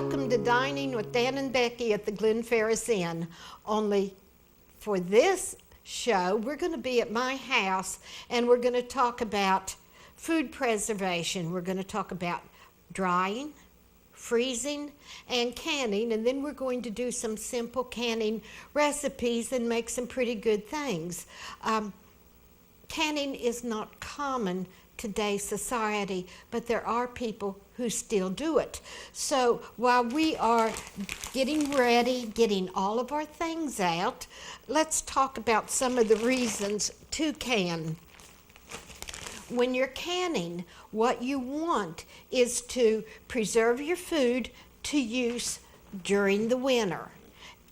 Welcome to Dining with Dan and Becky at the Glen Ferris Inn. Only for this show, we're going to be at my house and we're going to talk about food preservation. We're going to talk about drying, freezing, and canning, and then we're going to do some simple canning recipes and make some pretty good things. Canning is not common today's society, but there are people who still do it. So while we are getting ready, getting all of our things out, let's talk about some of the reasons to can. When you're canning, what you want is to preserve your food to use during the winter.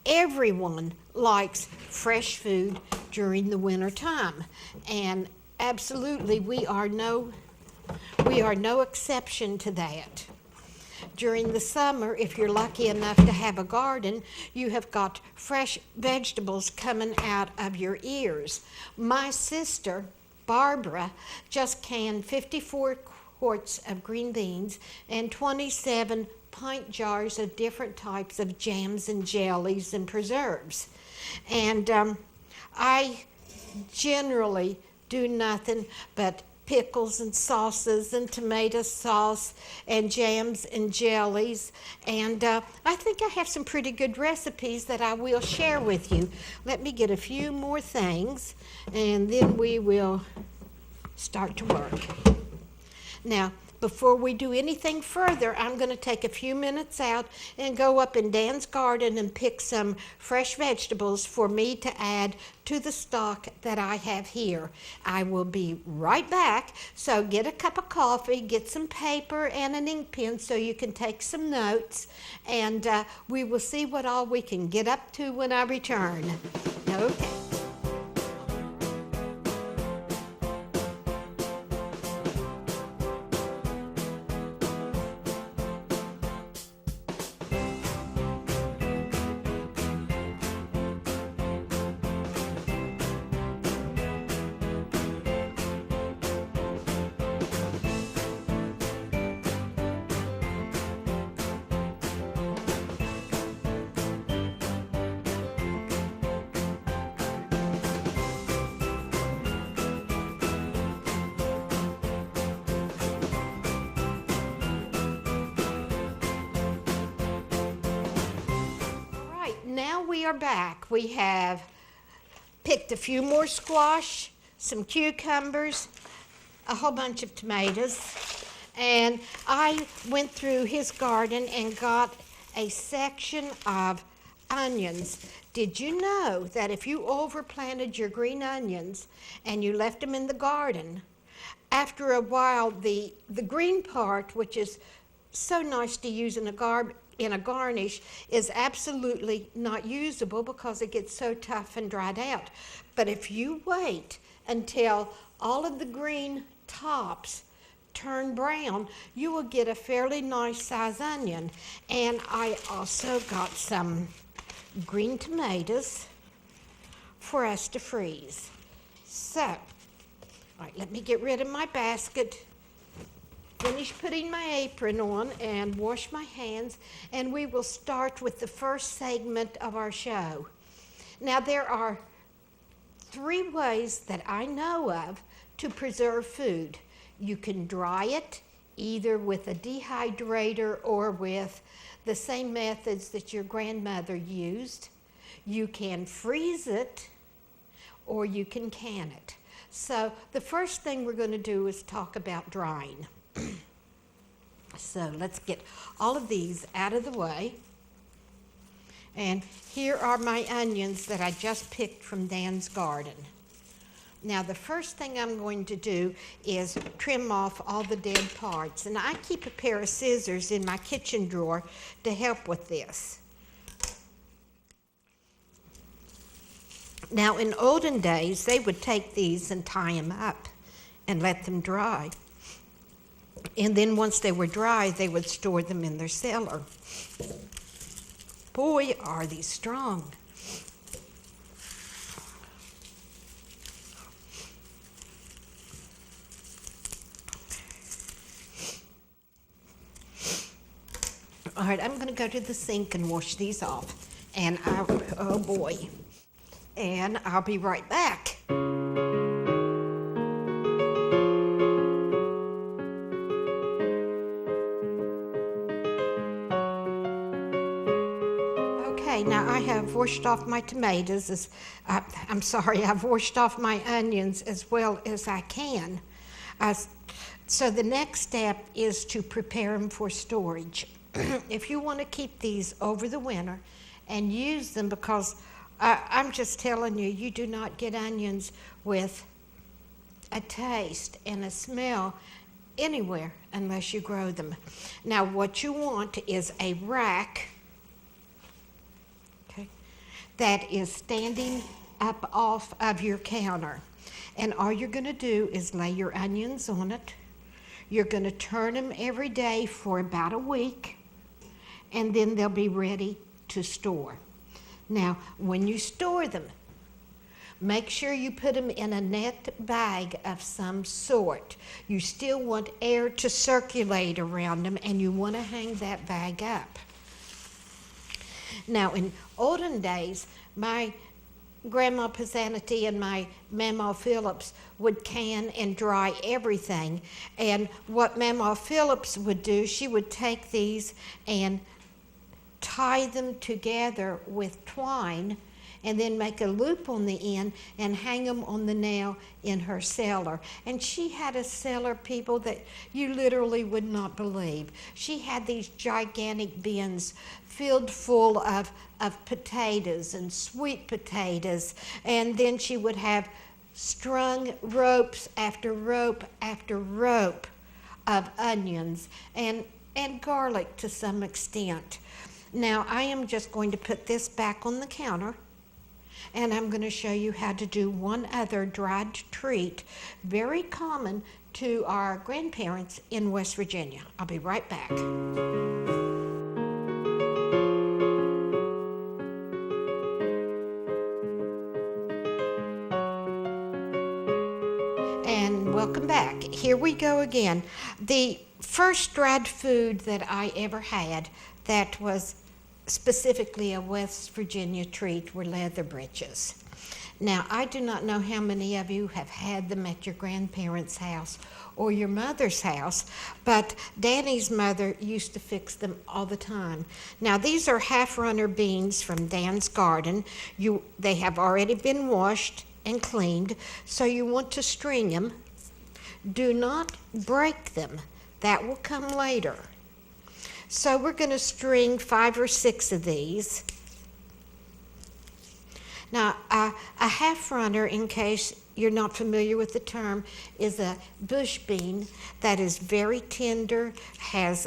Everyone likes fresh food during the winter time, and absolutely, we are no exception to that. During the summer, if you're lucky enough to have a garden, you have got fresh vegetables coming out of your ears. My sister, Barbara, just canned 54 quarts of green beans and 27 pint jars of different types of jams and jellies and preserves. And I generally do nothing but pickles and sauces and tomato sauce and jams and jellies, and I think I have some pretty good recipes that I will share with you. Let me get a few more things and then we will start to work. Now, before we do anything further, I'm going to take a few minutes out and go up in Dan's garden and pick some fresh vegetables for me to add to the stock that I have here. I will be right back, so get a cup of coffee, get some paper and an ink pen so you can take some notes, and we will see what all we can get up to when I return. Okay. Now we are back. We have picked a few more squash, some cucumbers, a whole bunch of tomatoes, and I went through his garden and got a section of onions. Did you know that if you overplanted your green onions and you left them in the garden, after a while the green part, which is so nice to use in a garnish, is absolutely not usable because it gets so tough and dried out. But if you wait until all of the green tops turn brown, you will get a fairly nice size onion. And I also got some green tomatoes for us to freeze. So, all right, let me get rid of my basket, finish putting my apron on and wash my hands, and we will start with the first segment of our show. Now, there are 3 ways that I know of to preserve food. You can dry it either with a dehydrator or with the same methods that your grandmother used. You can freeze it or you can can it. So the first thing we're going to do is talk about drying. So let's get all of these out of the way. And here are my onions that I just picked from Dan's garden. Now the first thing I'm going to do is trim off all the dead parts. And I keep a pair of scissors in my kitchen drawer to help with this. Now in olden days, they would take these and tie them up and let them dry. And then once they were dry, they would store them in their cellar. Boy, are these strong. All right, I'm going to go to the sink and wash these off. And oh boy. And I'll be right back. Okay, now I have washed off my tomatoes. I've washed off my onions as well as I can. So the next step is to prepare them for storage. If you want to keep these over the winter and use them, because I'm just telling you, you do not get onions with a taste and a smell anywhere unless you grow them. Now what you want is a rack, okay, that is standing up off of your counter. And all you're going to do is lay your onions on it. You're going to turn them every day for about a week, and then they'll be ready to store. Now, when you store them, make sure you put them in a net bag of some sort. You still want air to circulate around them, and you want to hang that bag up. Now, in olden days, my Grandma Pisanity and my Mama Phillips would can and dry everything. And what Mama Phillips would do, she would take these and tie them together with twine and then make a loop on the end and hang them on the nail in her cellar. And she had a cellar, people, that you literally would not believe. She had these gigantic bins filled full of potatoes and sweet potatoes, and then she would have strung ropes after rope after rope of onions and garlic to some extent. Now I am just going to put this back on the counter, and I'm going to show you how to do one other dried treat, very common to our grandparents in West Virginia. I'll be right back. And welcome back. Here we go again. The first dried food that I ever had that was specifically a West Virginia treat were leather breeches. Now, I do not know how many of you have had them at your grandparents' house or your mother's house, but Danny's mother used to fix them all the time. Now, these are half-runner beans from Dan's garden. They have already been washed and cleaned, so you want to string them. Do not break them. That will come later. So we're going to string 5 or 6 of these. Now, a half runner, in case you're not familiar with the term, is a bush bean that is very tender, has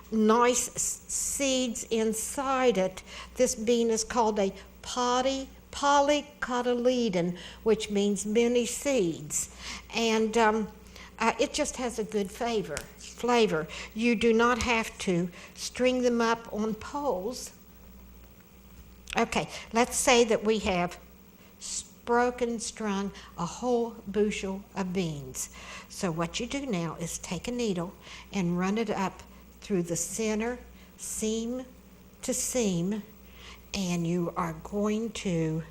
nice seeds inside it. This bean is called a polycotyledon, which means many seeds. And it just has a good flavor. You do not have to string them up on poles. Okay, let's say that we have strung a whole bushel of beans. So what you do now is take a needle and run it up through the center, seam to seam, and you are going to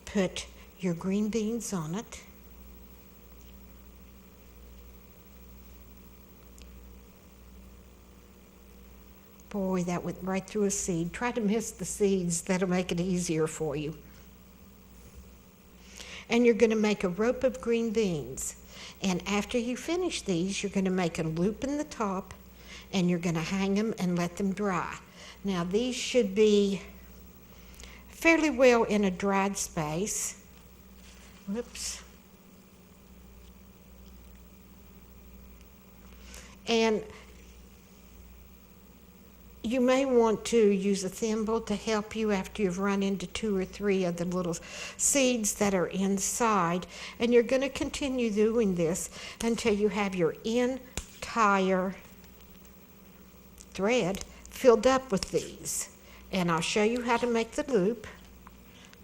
put your green beans on it. Boy, that went right through a seed. Try to miss the seeds. That'll make it easier for you. And you're going to make a rope of green beans. And after you finish these, you're going to make a loop in the top, and you're going to hang them and let them dry. Now, these should be fairly well in a dried space. Whoops. And you may want to use a thimble to help you after you've run into 2 or 3 of the little seeds that are inside. And you're going to continue doing this until you have your entire thread filled up with these. And I'll show you how to make the loop.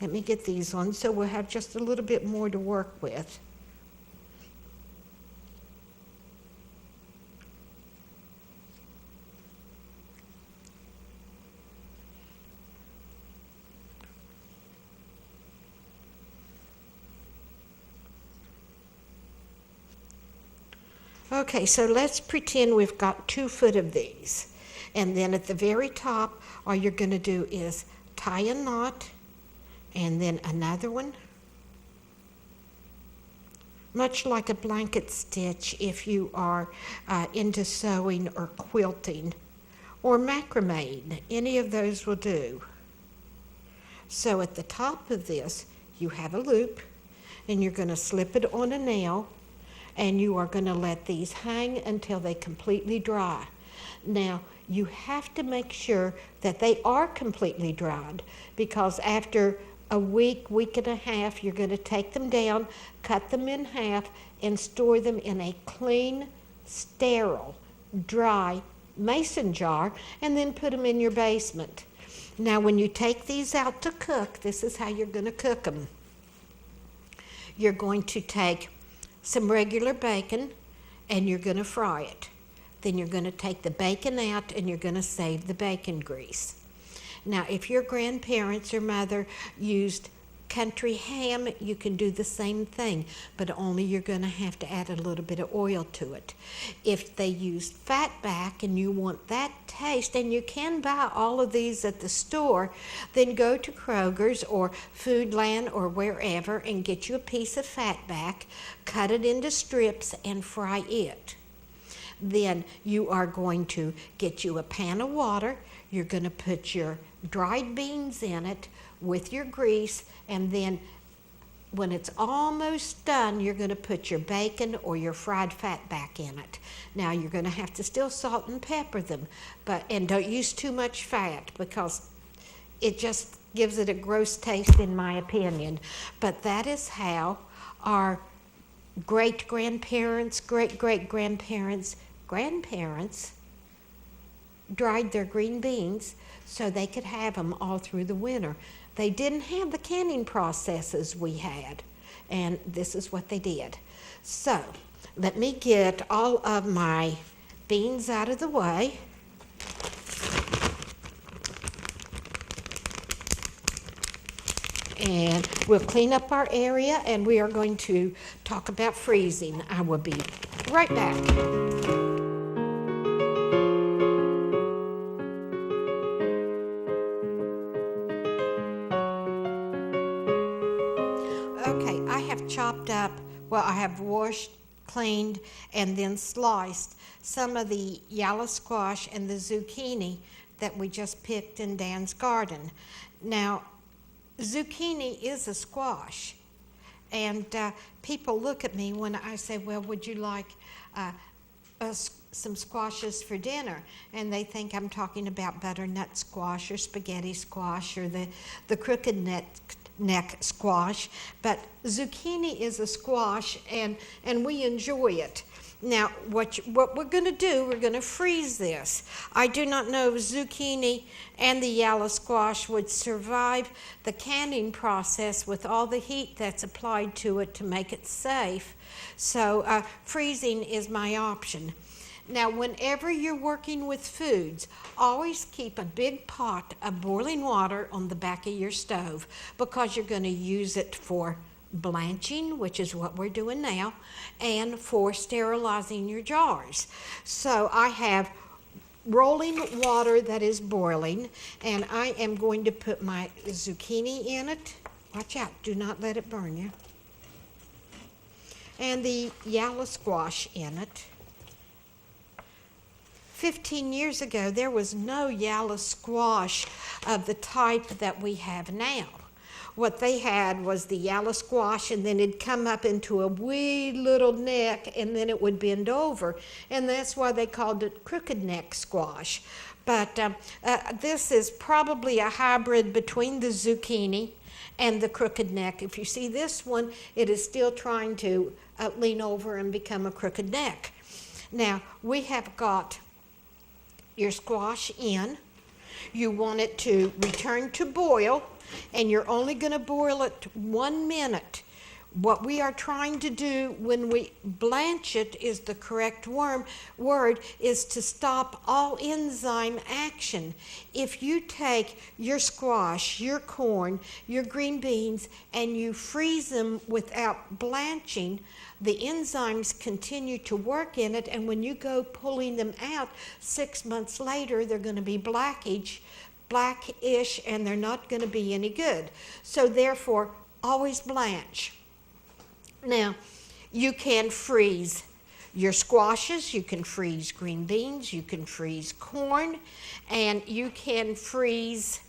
Let me get these on so we'll have just a little bit more to work with. Okay, so let's pretend we've got 2 foot of these. And then at the very top, all you're going to do is tie a knot and then another one. Much like a blanket stitch if you are into sewing or quilting or macrame. Any of those will do. So at the top of this, you have a loop, and you're going to slip it on a nail, and you are going to let these hang until they completely dry. Now, you have to make sure that they are completely dried, because after a week, week and a half, you're going to take them down, cut them in half, and store them in a clean, sterile, dry mason jar, and then put them in your basement. Now, when you take these out to cook, this is how you're going to cook them. You're going to take some regular bacon, and you're going to fry it. Then you're going to take the bacon out, and you're going to save the bacon grease. Now, if your grandparents or mother used country ham, you can do the same thing, but only you're going to have to add a little bit of oil to it. If they used fatback and you want that taste, and you can buy all of these at the store, then go to Kroger's or Foodland or wherever and get you a piece of fatback, cut it into strips, and fry it. Then you are going to get you a pan of water. You're going to put your dried beans in it with your grease, and then when it's almost done, you're going to put your bacon or your fried fat back in it. Now, you're going to have to still salt and pepper them, and don't use too much fat, because it just gives it a gross taste, in my opinion. But that is how our great-grandparents, great-great-grandparents, grandparents dried their green beans so they could have them all through the winter. They didn't have the canning processes we had, and this is what they did. So, let me get all of my beans out of the way. And we'll clean up our area, and we are going to talk about freezing. I will be right back. Okay, I have chopped up, I have washed, cleaned, and then sliced some of the yellow squash and the zucchini that we just picked in Dan's garden. Now, zucchini is a squash, and people look at me when I say, well, would you like some squashes for dinner? And they think I'm talking about butternut squash or spaghetti squash or the crooked neck squash. But zucchini is a squash, and we enjoy it. Now, what we're going to do, we're going to freeze this. I do not know if zucchini and the yellow squash would survive the canning process with all the heat that's applied to it to make it safe. So freezing is my option. Now, whenever you're working with foods, always keep a big pot of boiling water on the back of your stove, because you're going to use it for blanching, which is what we're doing now, and for sterilizing your jars. So I have rolling water that is boiling, and I am going to put my zucchini in it. Watch out, do not let it burn you. And the yellow squash in it. 15 years ago, there was no yellow squash of the type that we have now. What they had was the yellow squash, and then it'd come up into a wee little neck, and then it would bend over. And that's why they called it crooked neck squash. But this is probably a hybrid between the zucchini and the crooked neck. If you see this one, it is still trying to lean over and become a crooked neck. Now, we have got your squash in. You want it to return to boil, and you're only going to boil it 1 minute. What we are trying to do when we blanch it is the correct word is to stop all enzyme action. If you take your squash, your corn, your green beans, and you freeze them without blanching, the enzymes continue to work in it, and when you go pulling them out 6 months later, they're going to be blackish, and they're not going to be any good. So therefore, always blanch. Now, you can freeze your squashes, you can freeze green beans, you can freeze corn, and you can freeze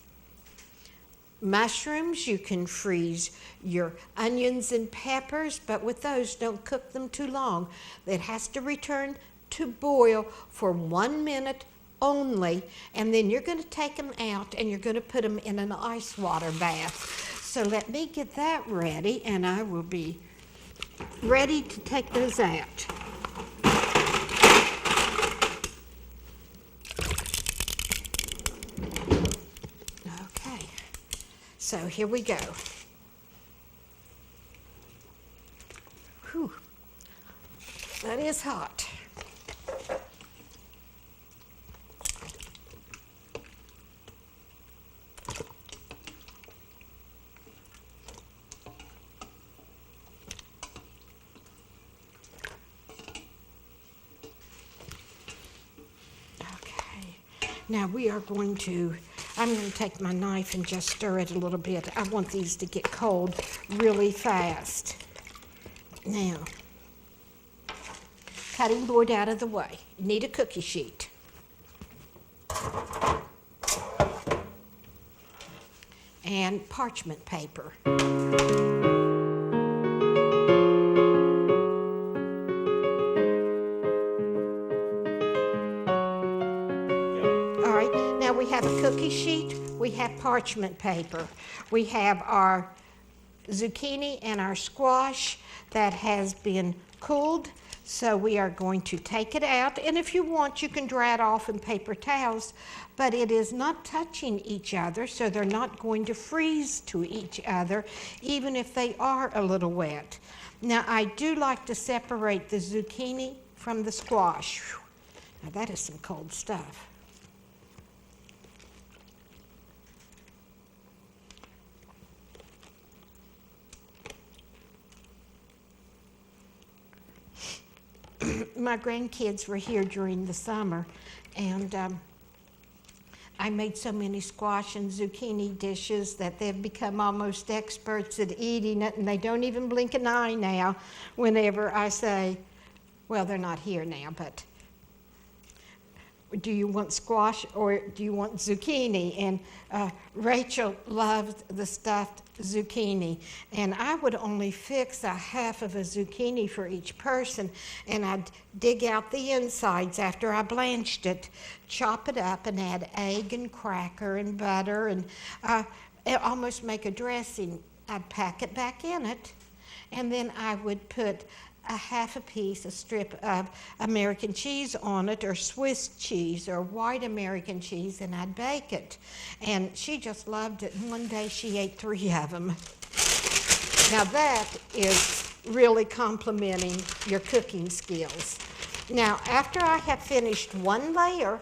mushrooms, you can freeze your onions and peppers, but with those, don't cook them too long. It has to return to boil for 1 minute only, and then you're going to take them out and you're going to put them in an ice water bath. So let me get that ready, and I will be ready to take those out. Okay, so here we go. Whew, that is hot. Now I'm going to take my knife and just stir it a little bit. I want these to get cold really fast. Now, cutting board out of the way. You need a cookie sheet. And parchment paper. We have a cookie sheet, we have parchment paper, we have our zucchini and our squash that has been cooled, so we are going to take it out, and if you want you can dry it off in paper towels, but it is not touching each other, so they're not going to freeze to each other even if they are a little wet. Now I do like to separate the zucchini from the squash. Now that is some cold stuff. My grandkids were here during the summer, and I made so many squash and zucchini dishes that they've become almost experts at eating it, and they don't even blink an eye now whenever I say, well, they're not here now, but do you want squash or do you want zucchini? And Rachel loved the stuffed zucchini, and I would only fix a half of a zucchini for each person, and I'd dig out the insides after I blanched it, chop it up, and add egg and cracker and butter, and almost make a dressing. I'd pack it back in it, and then I would put a half a piece, a strip of American cheese on it, or Swiss cheese, or white American cheese, and I'd bake it. And she just loved it, and one day she ate 3 of them. Now that is really complimenting your cooking skills. Now, after I have finished one layer,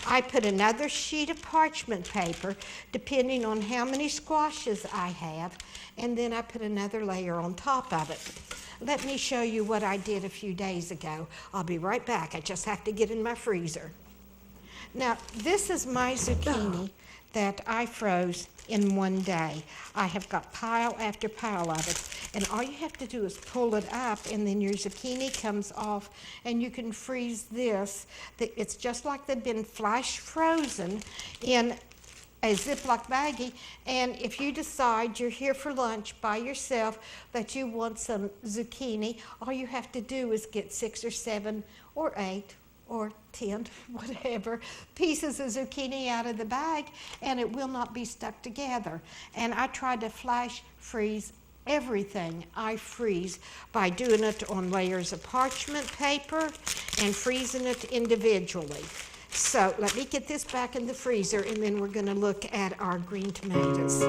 I put another sheet of parchment paper, depending on how many squashes I have, and then I put another layer on top of it. Let me show you what I did a few days ago. I'll be right back. I just have to get in my freezer. Now, this is my zucchini that I froze in one day. I have got pile after pile of it. And all you have to do is pull it up, and then your zucchini comes off, and you can freeze this. It's just like they've been flash frozen in a Ziploc baggie, and if you decide you're here for lunch by yourself that you want some zucchini, all you have to do is get 6 or 7 or 8 or 10, whatever, pieces of zucchini out of the bag, and it will not be stuck together. And I try to flash freeze everything I freeze by doing it on layers of parchment paper and freezing it individually. So let me get this back in the freezer, and then we're going to look at our green tomatoes.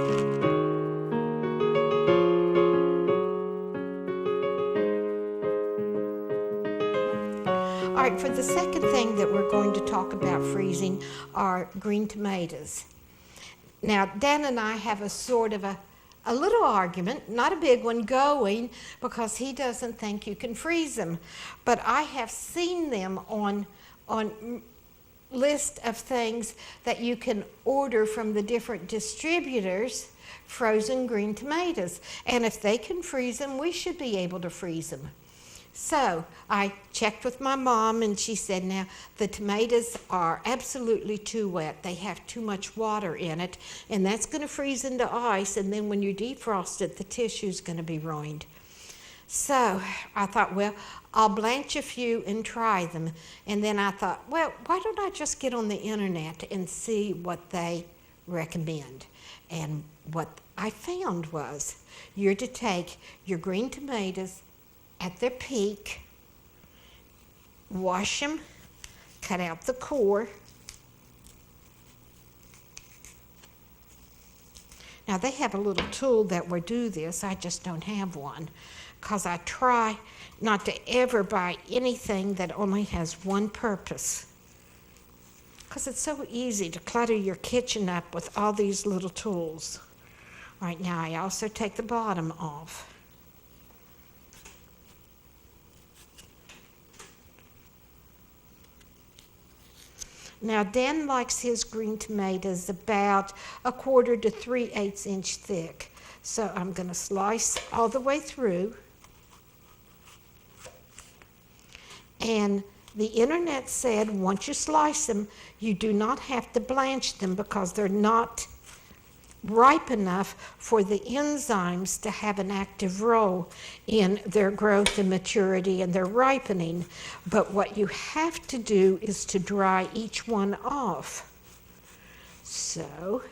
right, for the second thing that we're going to talk about freezing are green tomatoes. Now, Dan and I have a sort of a little argument, not a big one, going, because he doesn't think you can freeze them. But I have seen them on list of things that you can order from the different distributors, frozen green tomatoes. And if they can freeze them, we should be able to freeze them. So I checked with my mom, and she said, now, the tomatoes are absolutely too wet. They have too much water in it, and that's going to freeze into ice, and then when you defrost it, the tissue's going to be ruined. So I thought, well, I'll blanch a few and try them. And then I thought, well, why don't I just get on the internet and see what they recommend? And what I found was you're to take your green tomatoes at their peak, wash them, cut out the core. Now they have a little tool that will do this. I just don't have one, because I try not to ever buy anything that only has one purpose, because it's so easy to clutter your kitchen up with all these little tools. Right now I also take the bottom off. Now, Dan likes his green tomatoes about 1/4 to 3/8 inch thick. So I'm going to slice all the way through. And the internet said once you slice them, you do not have to blanch them because they're not ripe enough for the enzymes to have an active role in their growth and maturity and their ripening. But what you have to do is to dry each one off. So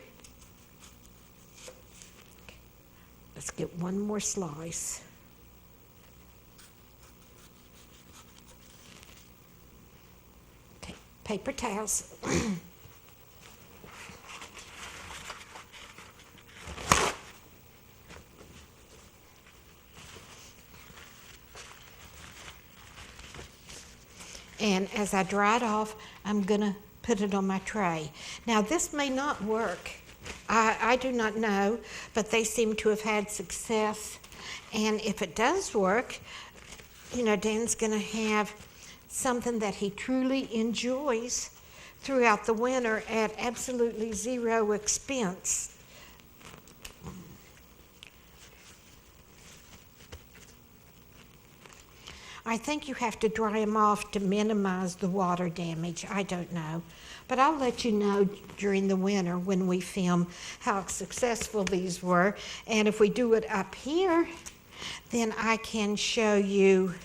let's get one more slice. Okay, paper towels. And as I dry it off, I'm going to put it on my tray. Now, this may not work. I do not know, but they seem to have had success. And if it does work, you know, Dan's going to have something that he truly enjoys throughout the winter at absolutely zero expense. I think you have to dry them off to minimize the water damage. I don't know. But I'll let you know during the winter when we film how successful these were. And if we do it up here, then I can show you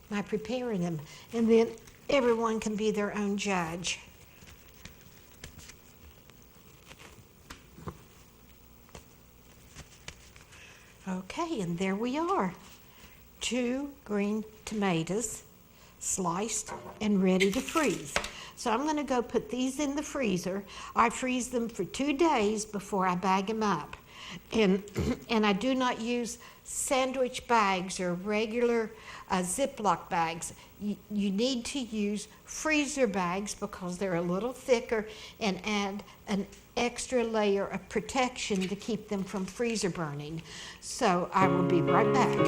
my preparing them. And then everyone can be their own judge. Okay, and there we are. 2 green tomatoes sliced and ready to freeze. So I'm going to go put these in the freezer. I freeze them for 2 days before I bag them up. And I do not use sandwich bags or regular Ziploc bags. You need to use freezer bags because they're a little thicker and add an extra layer of protection to keep them from freezer burning. So I will be right back.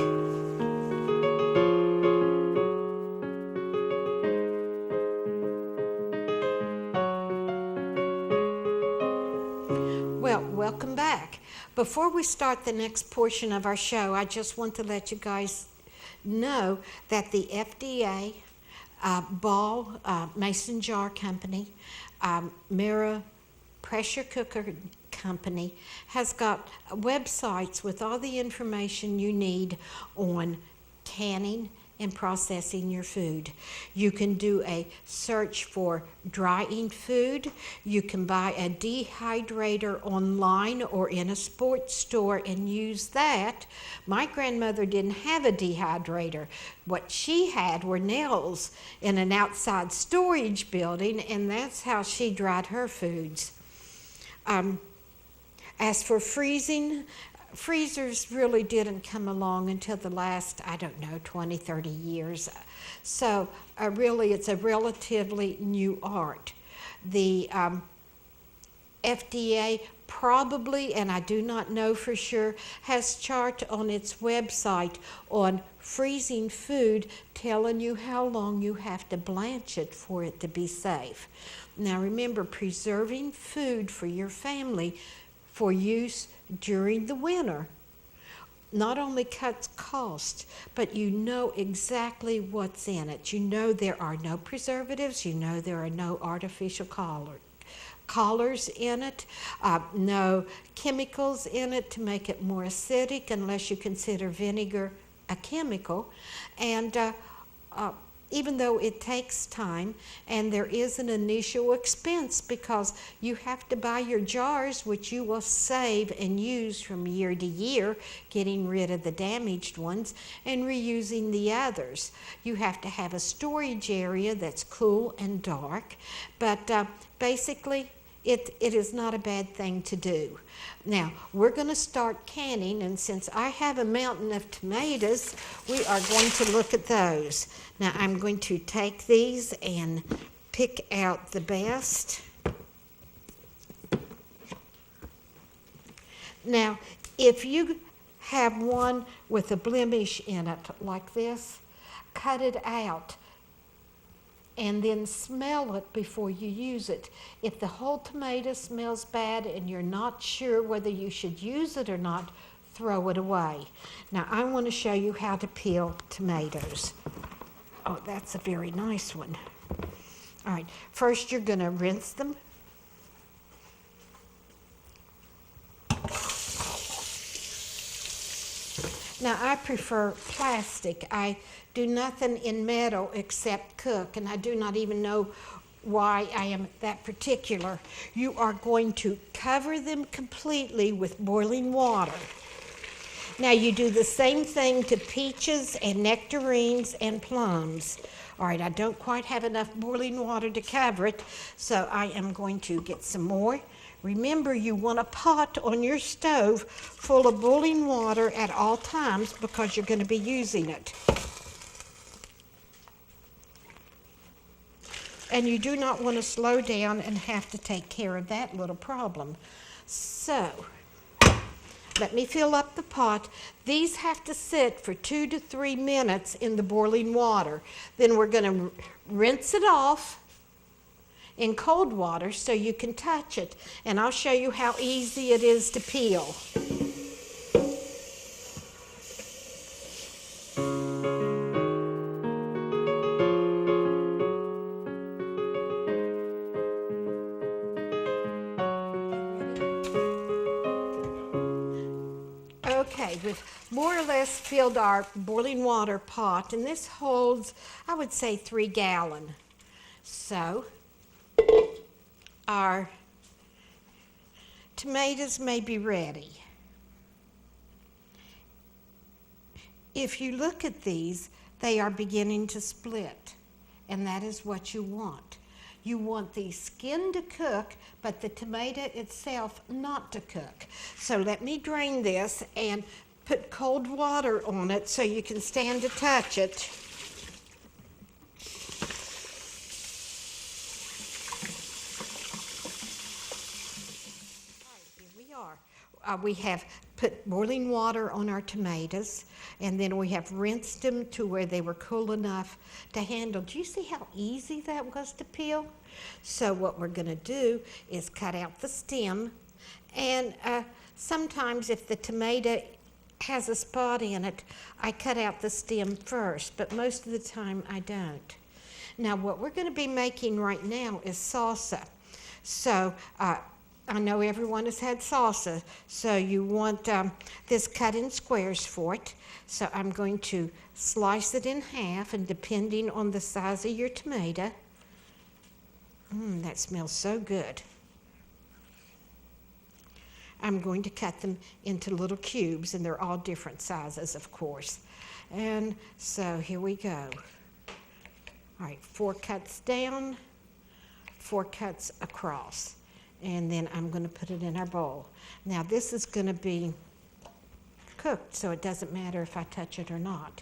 Welcome back. Before we start the next portion of our show, I just want to let you guys know that the FDA, Ball Mason Jar Company, Mira Pressure Cooker Company has got websites with all the information you need on canning and processing your food. You can do a search for drying food. You can buy a dehydrator online or in a sports store and use that. My grandmother didn't have a dehydrator. What she had were nails in an outside storage building, and that's how she dried her foods. As for freezing, freezers really didn't come along until the last, I don't know, 20, 30 years. So really it's a relatively new art. The FDA probably, and I do not know for sure, has chart on its website on freezing food telling you how long you have to blanch it for it to be safe. Now remember, preserving food for your family for use during the winter not only cuts costs, but you know exactly what's in it. You know there are no preservatives, you know there are no artificial colors in it, no chemicals in it to make it more acidic, unless you consider vinegar a chemical. And even though it takes time and there is an initial expense because you have to buy your jars, which you will save and use from year to year, getting rid of the damaged ones and reusing the others. You have to have a storage area that's cool and dark, but basically it is not a bad thing to do. Now, we're going to start canning, and since I have a mountain of tomatoes, we are going to look at those. Now, I'm going to take these and pick out the best. Now, if you have one with a blemish in it like this, cut it out and then smell it before you use it. If the whole tomato smells bad and you're not sure whether you should use it or not, throw it away. Now I want to show you how to peel tomatoes. Oh, that's a very nice one. All right, first you're going to rinse them. Now I prefer plastic. I do nothing in metal except cook, and I do not even know why I am that particular. You are going to cover them completely with boiling water. Now you do the same thing to peaches and nectarines and plums. All right, I don't quite have enough boiling water to cover it, so I am going to get some more. Remember, you want a pot on your stove full of boiling water at all times because you're going to be using it. And you do not want to slow down and have to take care of that little problem. So, let me fill up the pot. These have to sit for 2 to 3 minutes in the boiling water. Then we're going to rinse it off in cold water so you can touch it. And I'll show you how easy it is to peel. Okay, we've more or less filled our boiling water pot, and this holds, I would say, 3 gallons. So, our tomatoes may be ready. If you look at these, they are beginning to split, and that is what you want. You want the skin to cook, but the tomato itself not to cook. So let me drain this and put cold water on it so you can stand to touch it. All right, here we are. We have put boiling water on our tomatoes, and then we have rinsed them to where they were cool enough to handle. Do you see how easy that was to peel? So what we're going to do is cut out the stem, and sometimes if the tomato has a spot in it, I cut out the stem first, but most of the time I don't. Now what we're going to be making right now is salsa. So I know everyone has had salsa, so you want this cut in squares for it. So I'm going to slice it in half, and depending on the size of your tomato, that smells so good. I'm going to cut them into little cubes, and they're all different sizes, of course. And so here we go. All right, 4 cuts down, 4 cuts across. And then I'm going to put it in our bowl. Now this is going to be cooked, so it doesn't matter if I touch it or not.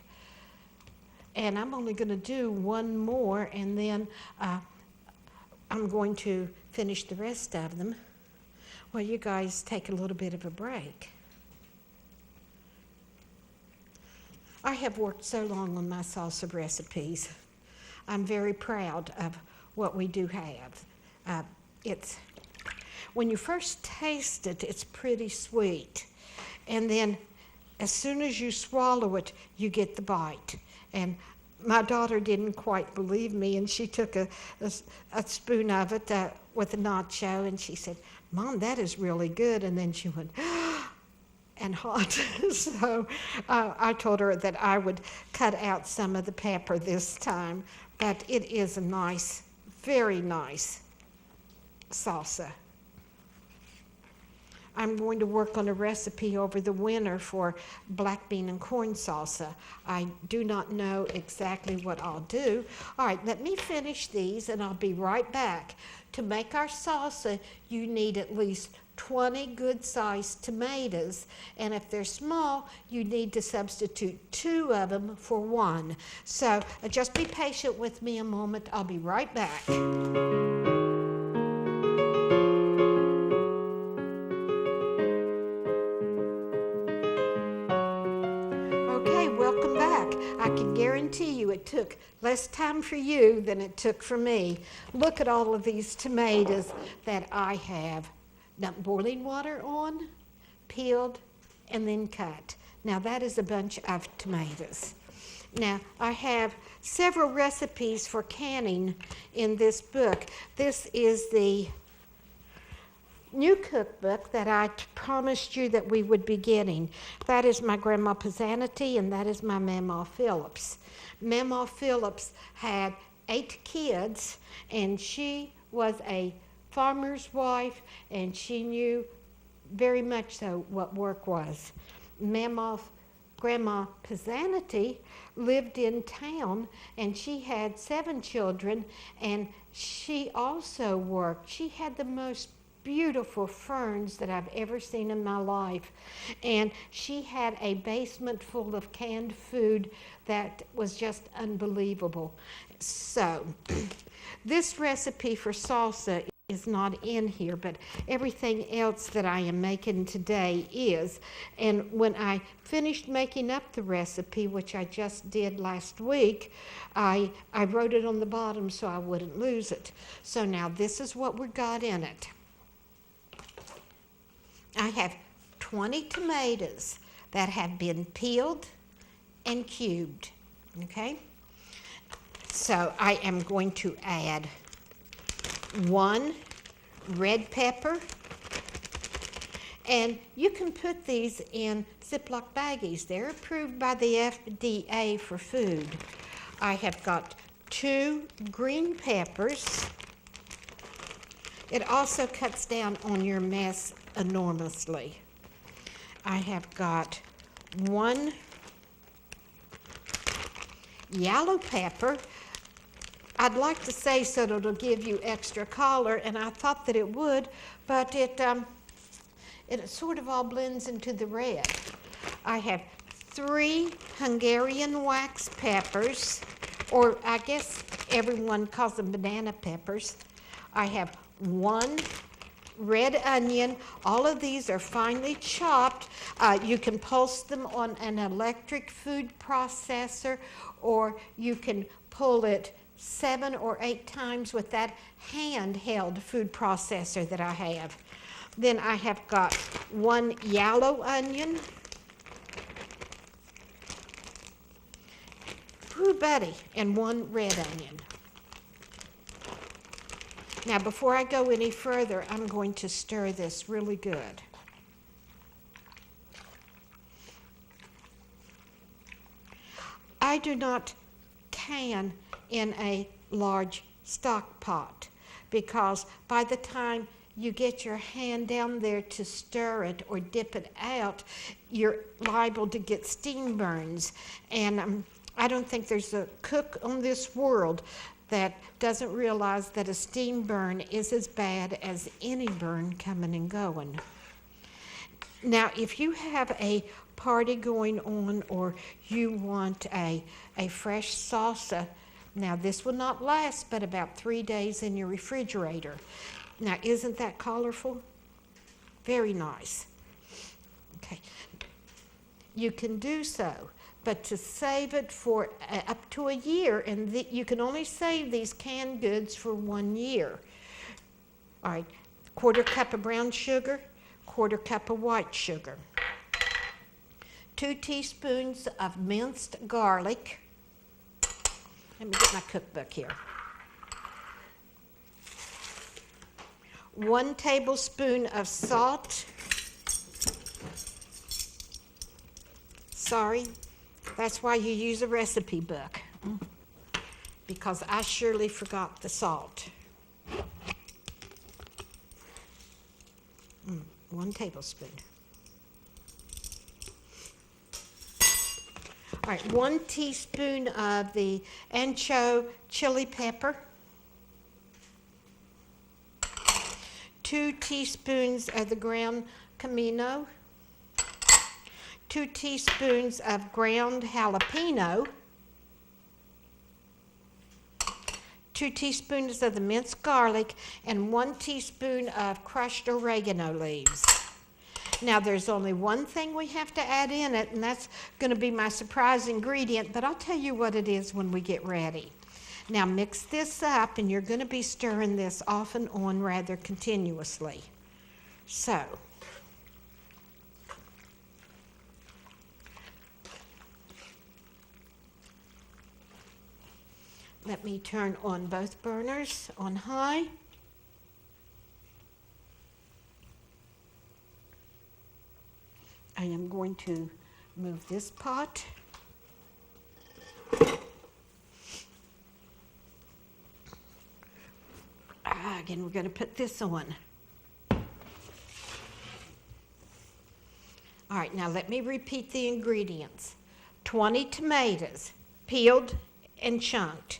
And I'm only going to do one more, and then I'm going to finish the rest of them while you guys take a little bit of a break. I have worked so long on my salsa recipes. I'm very proud of what we do have. It's when you first taste it, it's pretty sweet. And then as soon as you swallow it, you get the bite. And my daughter didn't quite believe me, and she took a spoon of it with a nacho, and she said, "Mom, that is really good." And then she went, and hot. So I told her that I would cut out some of the pepper this time, but it is a nice, very nice salsa. I'm going to work on a recipe over the winter for black bean and corn salsa. I do not know exactly what I'll do. All right, let me finish these and I'll be right back. To make our salsa, you need at least 20 good-sized tomatoes, and if they're small, you need to substitute 2 of them for 1. So just be patient with me a moment. I'll be right back. Okay, welcome back. I can guarantee you it took less time for you than it took for me. Look at all of these tomatoes that I have dumped boiling water on, peeled, and then cut. Now that is a bunch of tomatoes. Now I have several recipes for canning in this book. This is the new cookbook that I promised you that we would be getting. That is my Grandma Pisanity, and that is my Mamaw Phillips. Mamaw Phillips had 8 kids, and she was a farmer's wife, and she knew very much so what work was. Grandma Pisanity lived in town, and she had 7 children, and she also worked. She had the most beautiful ferns that I've ever seen in my life, and she had a basement full of canned food that was just unbelievable. So this recipe for salsa is not in here, but everything else that I am making today is. And when I finished making up the recipe, which I just did last week, I wrote it on the bottom so I wouldn't lose it. So now this is what we got in it. I have 20 tomatoes that have been peeled and cubed, okay? So I am going to add 1 red pepper, and you can put these in Ziploc baggies. They're approved by the FDA for food. I have got 2 green peppers. It also cuts down on your mess enormously. I have got 1 yellow pepper. I'd like to say so that it'll give you extra color, and I thought that it would, but it sort of all blends into the red. I have 3 Hungarian wax peppers, or I guess everyone calls them banana peppers. I have 1 red onion. All of these are finely chopped. You can pulse them on an electric food processor, or you can pull it 7 or 8 times with that handheld food processor that I have. Then I have got 1 yellow onion. Ooh, buddy, and 1 red onion. Now, before I go any further, I'm going to stir this really good. I do not can in a large stock pot, because by the time you get your hand down there to stir it or dip it out, you're liable to get steam burns. And I don't think there's a cook on this world that doesn't realize that a steam burn is as bad as any burn coming and going. Now, if you have a party going on or you want a fresh salsa, now this will not last but about 3 days in your refrigerator. Now, isn't that colorful? Very nice. Okay. You can do so, but to save it for up to a year, and you can only save these canned goods for 1 year. All right, 1/4 cup of brown sugar, 1/4 cup of white sugar, 2 teaspoons of minced garlic. Let me get my cookbook here. 1 tablespoon of salt. Sorry, that's why you use a recipe book, because I surely forgot the salt. 1 tablespoon. All right, 1 teaspoon of the ancho chili pepper, 2 teaspoons of the ground comino, 2 teaspoons of ground jalapeno, 2 teaspoons of the minced garlic, and 1 teaspoon of crushed oregano leaves. Now, there's only one thing we have to add in it, and that's going to be my surprise ingredient, but I'll tell you what it is when we get ready. Now, mix this up, and you're going to be stirring this off and on rather continuously. So, let me turn on both burners on high. I am going to move this pot. Again, we're going to put this on. All right, now let me repeat the ingredients. 20 tomatoes, peeled and chunked.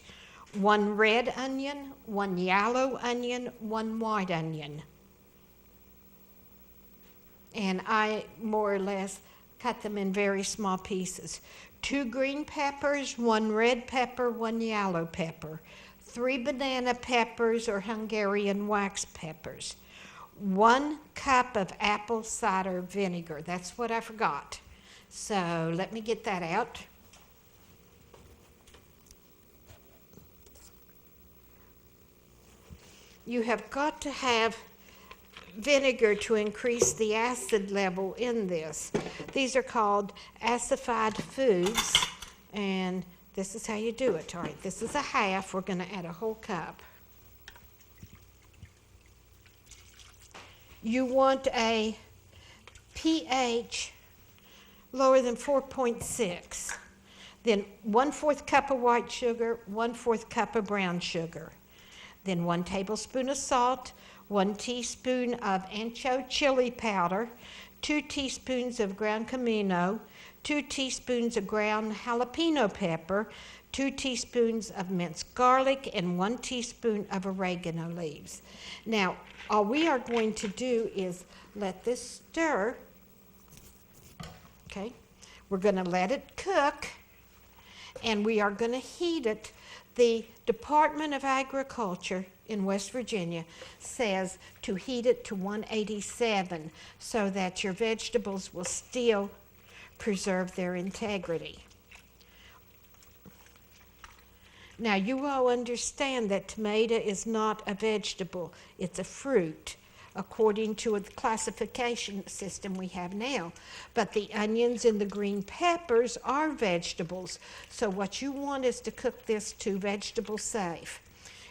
1 red onion, 1 yellow onion, 1 white onion. And I more or less cut them in very small pieces. 2 green peppers, 1 red pepper, 1 yellow pepper. 3 banana peppers or Hungarian wax peppers. 1 cup of apple cider vinegar. That's what I forgot. So let me get that out. You have got to have vinegar to increase the acid level in this. These are called acidified foods, and this is how you do it. All right, this is a half. We're going to add a whole cup. You want a pH lower than 4.6. Then 1/4 cup of white sugar, 1/4 cup of brown sugar. Then 1 tablespoon of salt, 1 teaspoon of ancho chili powder, 2 teaspoons of ground comino, 2 teaspoons of ground jalapeno pepper, 2 teaspoons of minced garlic, and 1 teaspoon of oregano leaves. Now, all we are going to do is let this stir. Okay, we're going to let it cook, and we are going to heat it. The Department of Agriculture in West Virginia says to heat it to 187 so that your vegetables will still preserve their integrity. Now, you all understand that tomato is not a vegetable, it's a fruit, according to the classification system we have now. But the onions and the green peppers are vegetables. So what you want is to cook this to vegetable safe.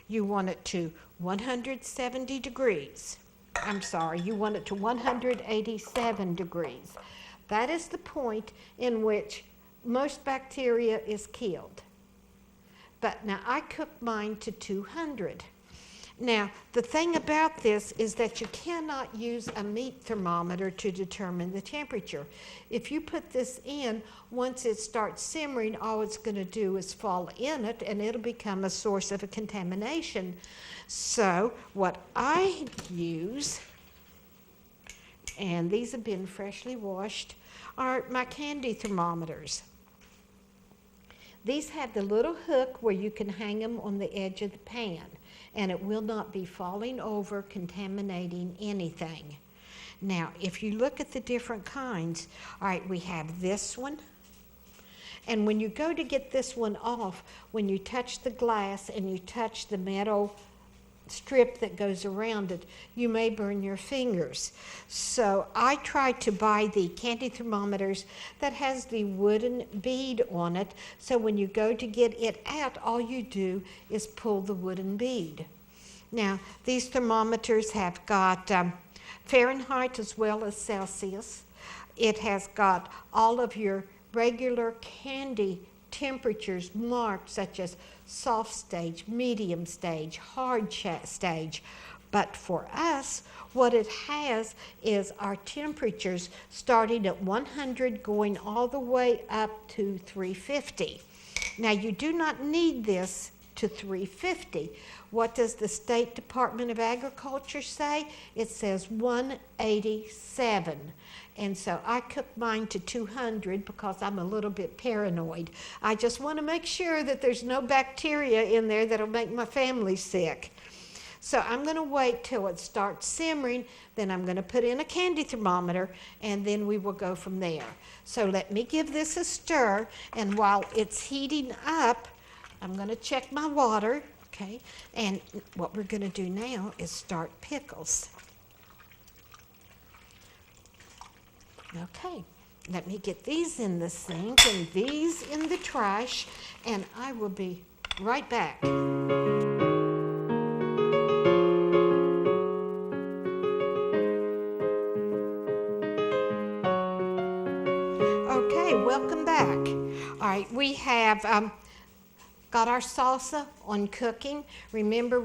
You want it to 170 degrees. I'm sorry, you want it to 187 degrees. That is the point in which most bacteria is killed. But now I cooked mine to 200. Now, the thing about this is that you cannot use a meat thermometer to determine the temperature. If you put this in, once it starts simmering, all it's going to do is fall in it, and it'll become a source of a contamination. So, what I use and these have been freshly washed, are my candy thermometers. These have the little hook where you can hang them on the edge of the pan, and it will not be falling over, contaminating anything. Now, if you look at the different kinds, all right, we have this one. And when you go to get this one off, when you touch the glass and you touch the metal strip that goes around it, you may burn your fingers. So I try to buy the candy thermometers that has the wooden bead on it, so when you go to get it out, all you do is pull the wooden bead. Now, these thermometers have got Fahrenheit as well as Celsius. It has got all of your regular candy temperatures marked, such as soft stage, medium stage, hard stage. But for us, what it has is our temperatures starting at 100 going all the way up to 350. Now, you do not need this to 350. What does the State Department of Agriculture say? It says 187. And so I cooked mine to 200 because I'm a little bit paranoid. I just want to make sure that there's no bacteria in there that'll make my family sick. So I'm going to wait till it starts simmering, then I'm going to put in a candy thermometer, and then we will go from there. So let me give this a stir, and while it's heating up, I'm going to check my water, okay? And what we're going to do now is start pickles. Okay, let me get these in the sink and these in the trash, and I will be right back. Okay, welcome back. All right, we have got our salsa on cooking. Remember,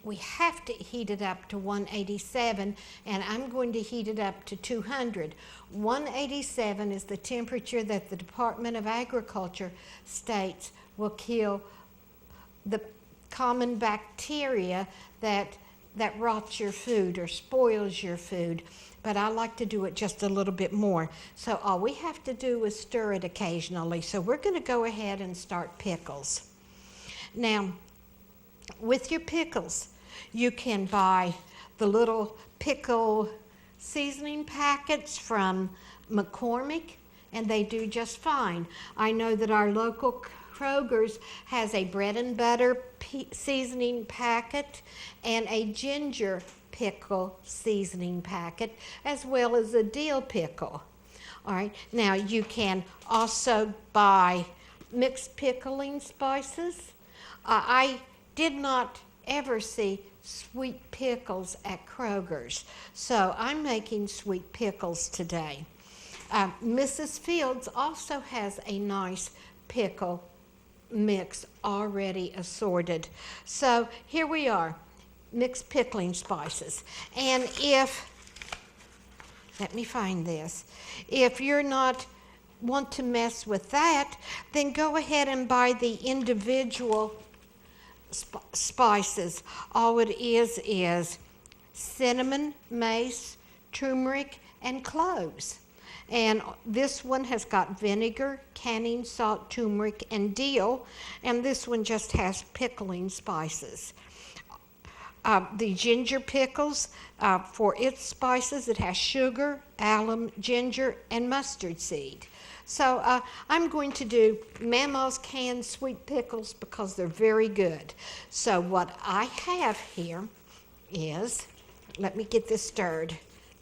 we have to heat it up to 187, and I'm going to heat it up to 200. 187 is the temperature that the Department of Agriculture states will kill the common bacteria that rots your food or spoils your food. But I like to do it just a little bit more. So all we have to do is stir it occasionally. So we're going to go ahead and start pickles. Now, with your pickles, you can buy the little pickle seasoning packets from McCormick, and they do just fine. I know that our local Kroger's has a bread and butter seasoning packet and a ginger pickle seasoning packet, as well as a dill pickle. All right, now you can also buy mixed pickling spices. I did not ever see sweet pickles at Kroger's, so I'm making sweet pickles today. Mrs. Fields also has a nice pickle mix already assorted. So here we are, mixed pickling spices. And let me find this. If you're not want to mess with that, then go ahead and buy the individual spices. All it is cinnamon, mace, turmeric, and cloves. And this one has got vinegar, canning salt, turmeric, and dill. And this one just has pickling spices. The ginger pickles, for its spices, it has sugar, alum, ginger, and mustard seed. So I'm going to do Mama's canned sweet pickles because they're very good. So what I have here is, let me get this stirred.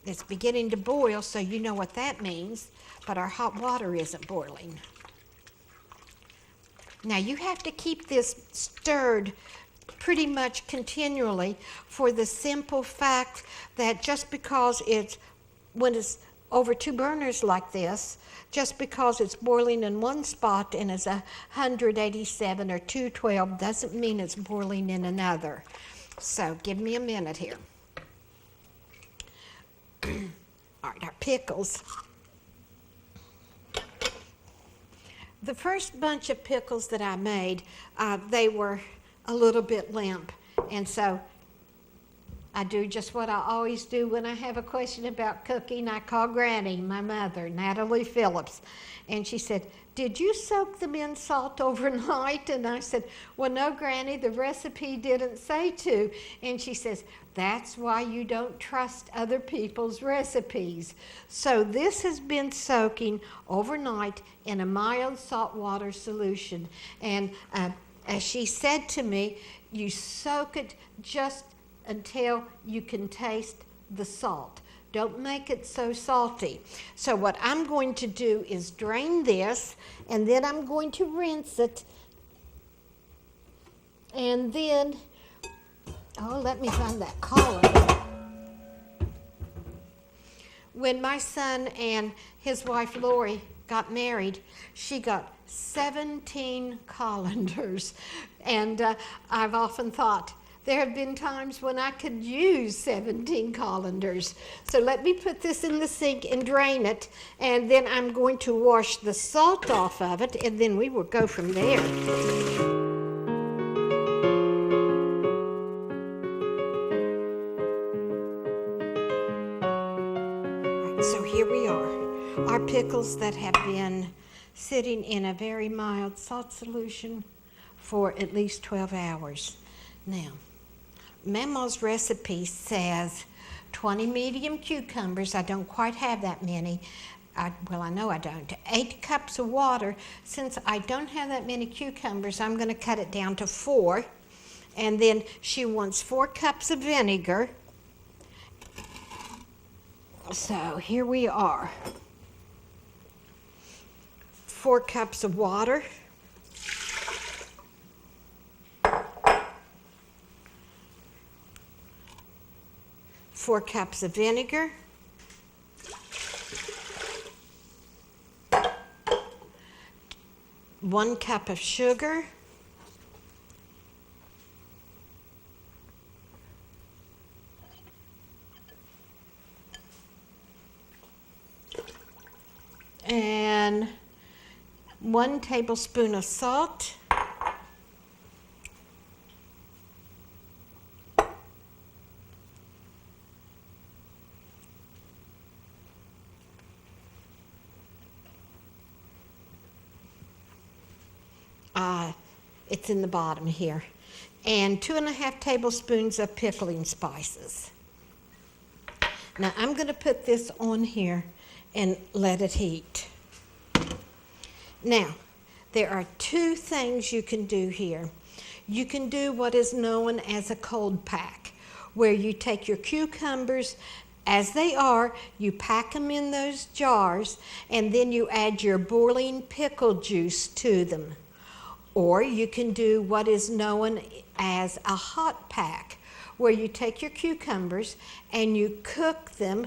It's beginning to boil, so you know what that means, but our hot water isn't boiling. Now you have to keep this stirred pretty much continually for the simple fact that just because when it's over 2 burners like this, just because it's boiling in one spot and it's 187 or 212 doesn't mean it's boiling in another. So give me a minute here. All right, our pickles. The first bunch of pickles that I made, they were a little bit limp, and so I do just what I always do when I have a question about cooking. I call Granny, my mother, Natalie Phillips, and she said, "Did you soak them in salt overnight?" And I said, "Well, no, Granny, the recipe didn't say to." And she says, "That's why you don't trust other people's recipes." So this has been soaking overnight in a mild saltwater solution. And as she said to me, you soak it just until you can taste the salt. Don't make it so salty. So what I'm going to do is drain this, and then I'm going to rinse it. And then, oh, let me find that collar. When my son and his wife Lori got married, she got 17 colanders. And I've often thought, there have been times when I could use 17 colanders. So let me put this in the sink and drain it, and then I'm going to wash the salt off of it, and then we will go from there. All right, so here we are. Our pickles that have been sitting in a very mild salt solution for at least 12 hours. Now, Mama's recipe says 20 medium cucumbers. I don't quite have that many. I know I don't. 8 cups of water. Since I don't have that many cucumbers, I'm going to cut it down to 4. And then she wants 4 cups of vinegar. So here we are. 4 cups of water. 4 cups of vinegar, 1 cup of sugar, and 1 tablespoon of salt, it's in the bottom here, and 2½ tablespoons of pickling spices. Now I'm going to put this on here and let it heat. Now, there are 2 things you can do here. You can do what is known as a cold pack, where you take your cucumbers as they are, you pack them in those jars, and then you add your boiling pickle juice to them. Or you can do what is known as a hot pack, where you take your cucumbers and you cook them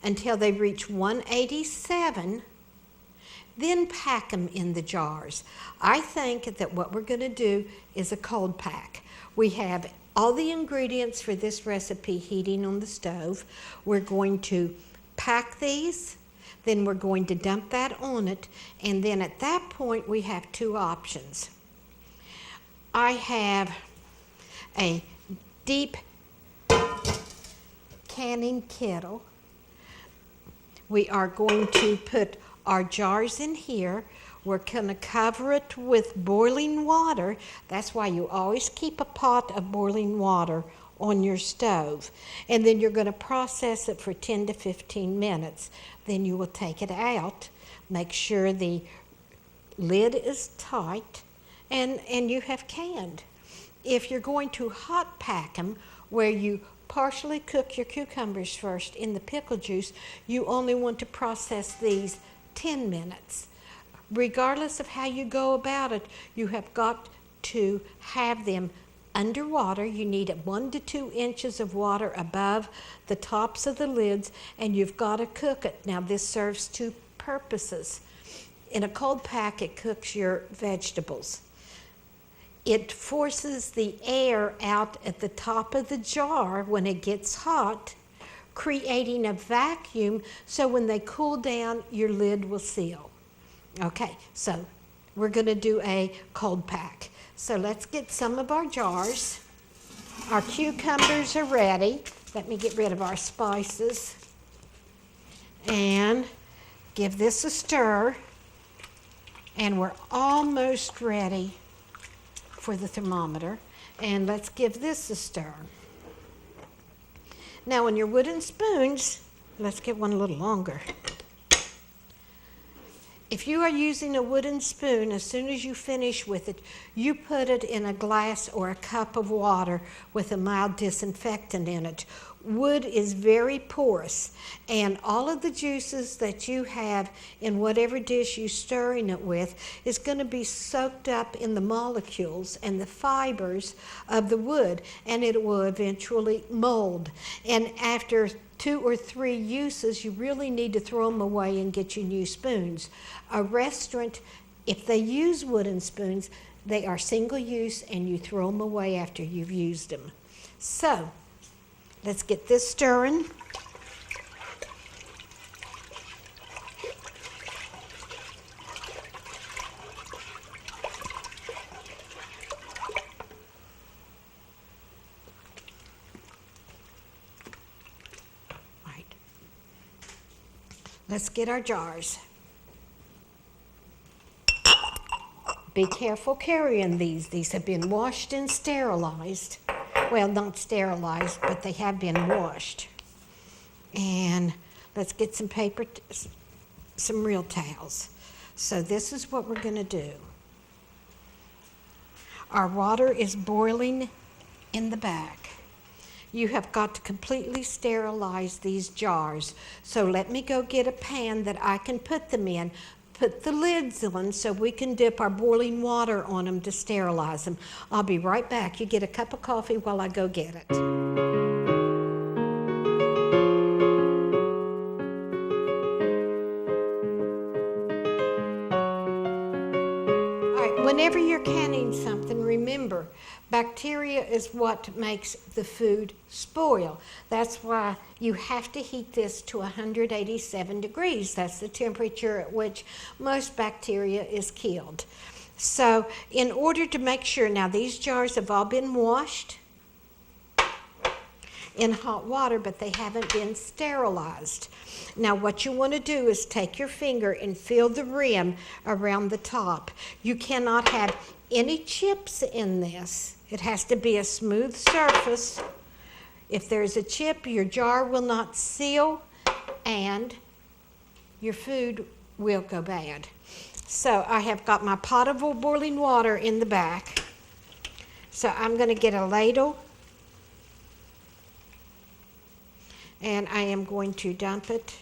until they reach 187, then pack them in the jars. I think that what we're going to do is a cold pack. We have all the ingredients for this recipe heating on the stove. We're going to pack these. Then we're going to dump that on it, and then at that point we have 2 options. I have a deep canning kettle. We are going to put our jars in here. We're going to cover it with boiling water. That's why you always keep a pot of boiling water on your stove. And then you're going to process it for 10 to 15 minutes. Then you will take it out, make sure the lid is tight, and you have canned. If you're going to hot pack them, where you partially cook your cucumbers first in the pickle juice, you only want to process these 10 minutes. Regardless of how you go about it, you have got to have them underwater. You need 1 to 2 inches of water above the tops of the lids, and you've got to cook it. Now this serves 2 purposes. In a cold pack, it cooks your vegetables. It forces the air out at the top of the jar when it gets hot, creating a vacuum, so when they cool down, your lid will seal. Okay, so we're going to do a cold pack. So let's get some of our jars. Our cucumbers are ready. Let me get rid of our spices. And give this a stir. And we're almost ready for the thermometer. And let's give this a stir. Now on your wooden spoons, let's get one a little longer. If you are using a wooden spoon, as soon as you finish with it, you put it in a glass or a cup of water with a mild disinfectant in it. Wood is very porous, and all of the juices that you have in whatever dish you're stirring it with is going to be soaked up in the molecules and the fibers of the wood, and it will eventually mold. And after 2 or 3 uses, you really need to throw them away and get you new spoons. A restaurant, if they use wooden spoons, they are single use and you throw them away after you've used them. So, let's get this stirring. Right. Let's get our jars. Be careful carrying these. These have been washed and sterilized. Well, not sterilized, but they have been washed. And let's get some paper, some real towels. So this is what we're going to do. Our water is boiling in the back. You have got to completely sterilize these jars. So let me go get a pan that I can put them in. Put the lids on so we can dip our boiling water on them to sterilize them. I'll be right back. You get a cup of coffee while I go get it. Whenever you're canning something, remember, bacteria is what makes the food spoil. That's why you have to heat this to 187 degrees. That's the temperature at which most bacteria is killed. So in order to make sure, now these jars have all been washed in hot water, but they haven't been sterilized. Now what you want to do is take your finger and feel the rim around the top. You cannot have any chips in this. It has to be a smooth surface. If there's a chip, your jar will not seal and your food will go bad. So I have got my pot of boiling water in the back. So I'm going to get a ladle and I am going to dump it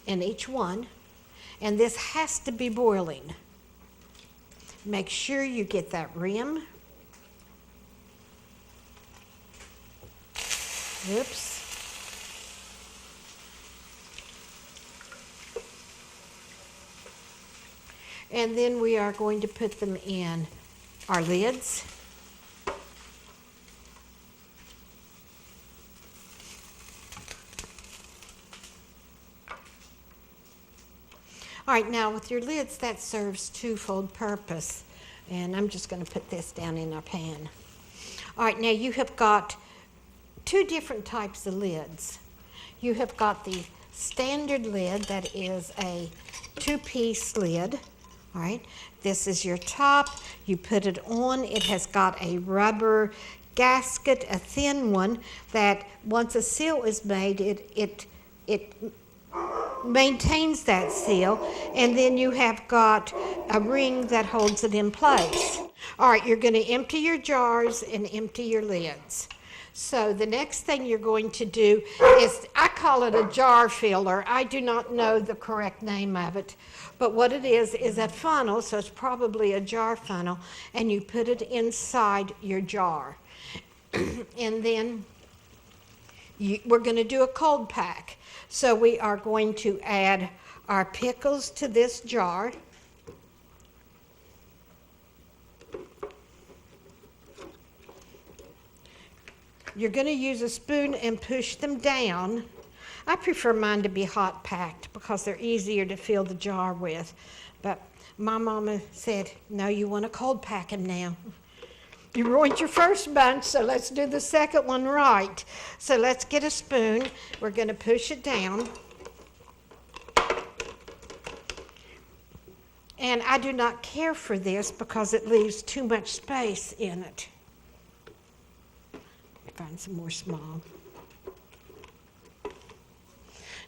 in each one. And this has to be boiling. Make sure you get that rim. Oops. And then we are going to put them in our lids. All right, now with your lids, that serves twofold purpose. And I'm just going to put this down in our pan. All right, now you have got 2 different types of lids. You have got the standard lid that is a 2-piece lid. All right, this is your top. You put it on. It has got a rubber gasket, a thin one, that once a seal is made, it maintains that seal, and then you have got a ring that holds it in place. All right, you're going to empty your jars and empty your lids. So the next thing you're going to do is, I call it a jar filler. I do not know the correct name of it, but what it is a funnel, so it's probably a jar funnel, and you put it inside your jar. And then we're going to do a cold pack. So we are going to add our pickles to this jar. You're going to use a spoon and push them down. I prefer mine to be hot packed because they're easier to fill the jar with. But my mama said, no, you want to cold pack them now. You ruined your first bunch, so let's do the second one right. So let's get a spoon. We're going to push it down. And I do not care for this because it leaves too much space in it. Find some more small.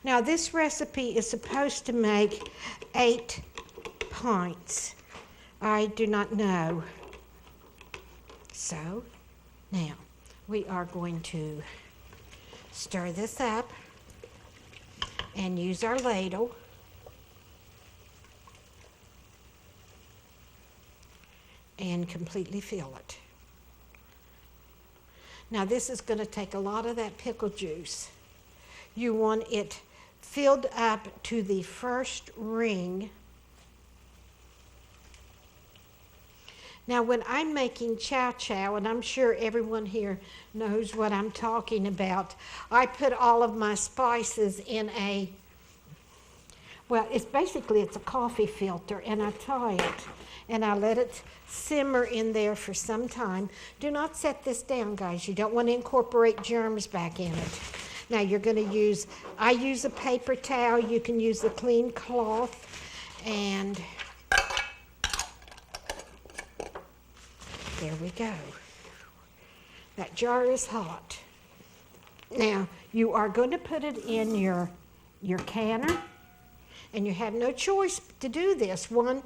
Now this recipe is supposed to make 8 pints. I do not know. So now we are going to stir this up and use our ladle. And completely fill it. Now this is going to take a lot of that pickle juice. You want it filled up to the first ring. Now when I'm making chow chow, and I'm sure everyone here knows what I'm talking about, I put all of my spices in a, well, it's a coffee filter, and I tie it, and I let it simmer in there for some time. Do not set this down, guys. You don't want to incorporate germs back in it. Now you're going to use, I use a paper towel. You can use a clean cloth, and there we go. That jar is hot. Now you are going to put it in your canner, and you have no choice to do this. One,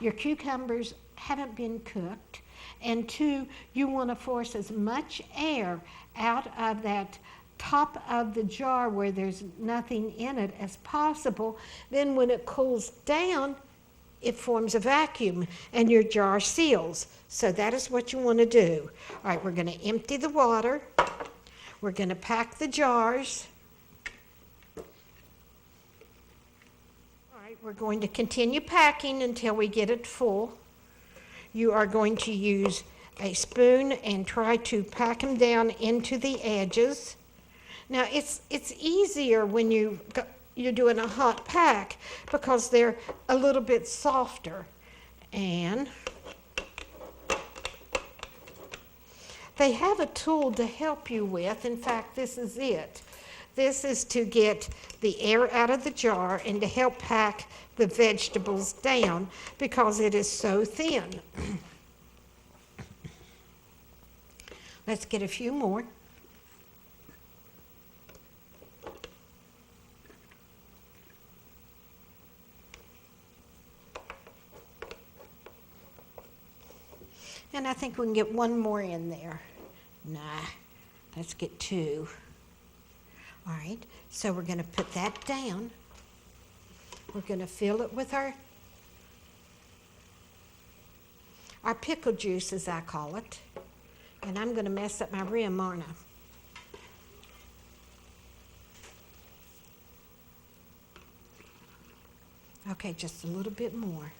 your cucumbers haven't been cooked, and 2, you want to force as much air out of that top of the jar where there's nothing in it as possible. Then when it cools down, it forms a vacuum and your jar seals. So that is what you want to do. All right, we're going to empty the water. We're going to pack the jars. We're going to continue packing until we get it full. You are going to use a spoon and try to pack them down into the edges. Now it's easier when you're doing a hot pack because they're a little bit softer. And they have a tool to help you with. In fact, this is it. This is to get the air out of the jar and to help pack the vegetables down because it is so thin. Let's get a few more. And I think we can get one more in there. Nah, let's get 2. All right, so we're going to put that down. We're going to fill it with our pickle juice, as I call it. And I'm going to mess up my rim, aren't I? Okay, just a little bit more.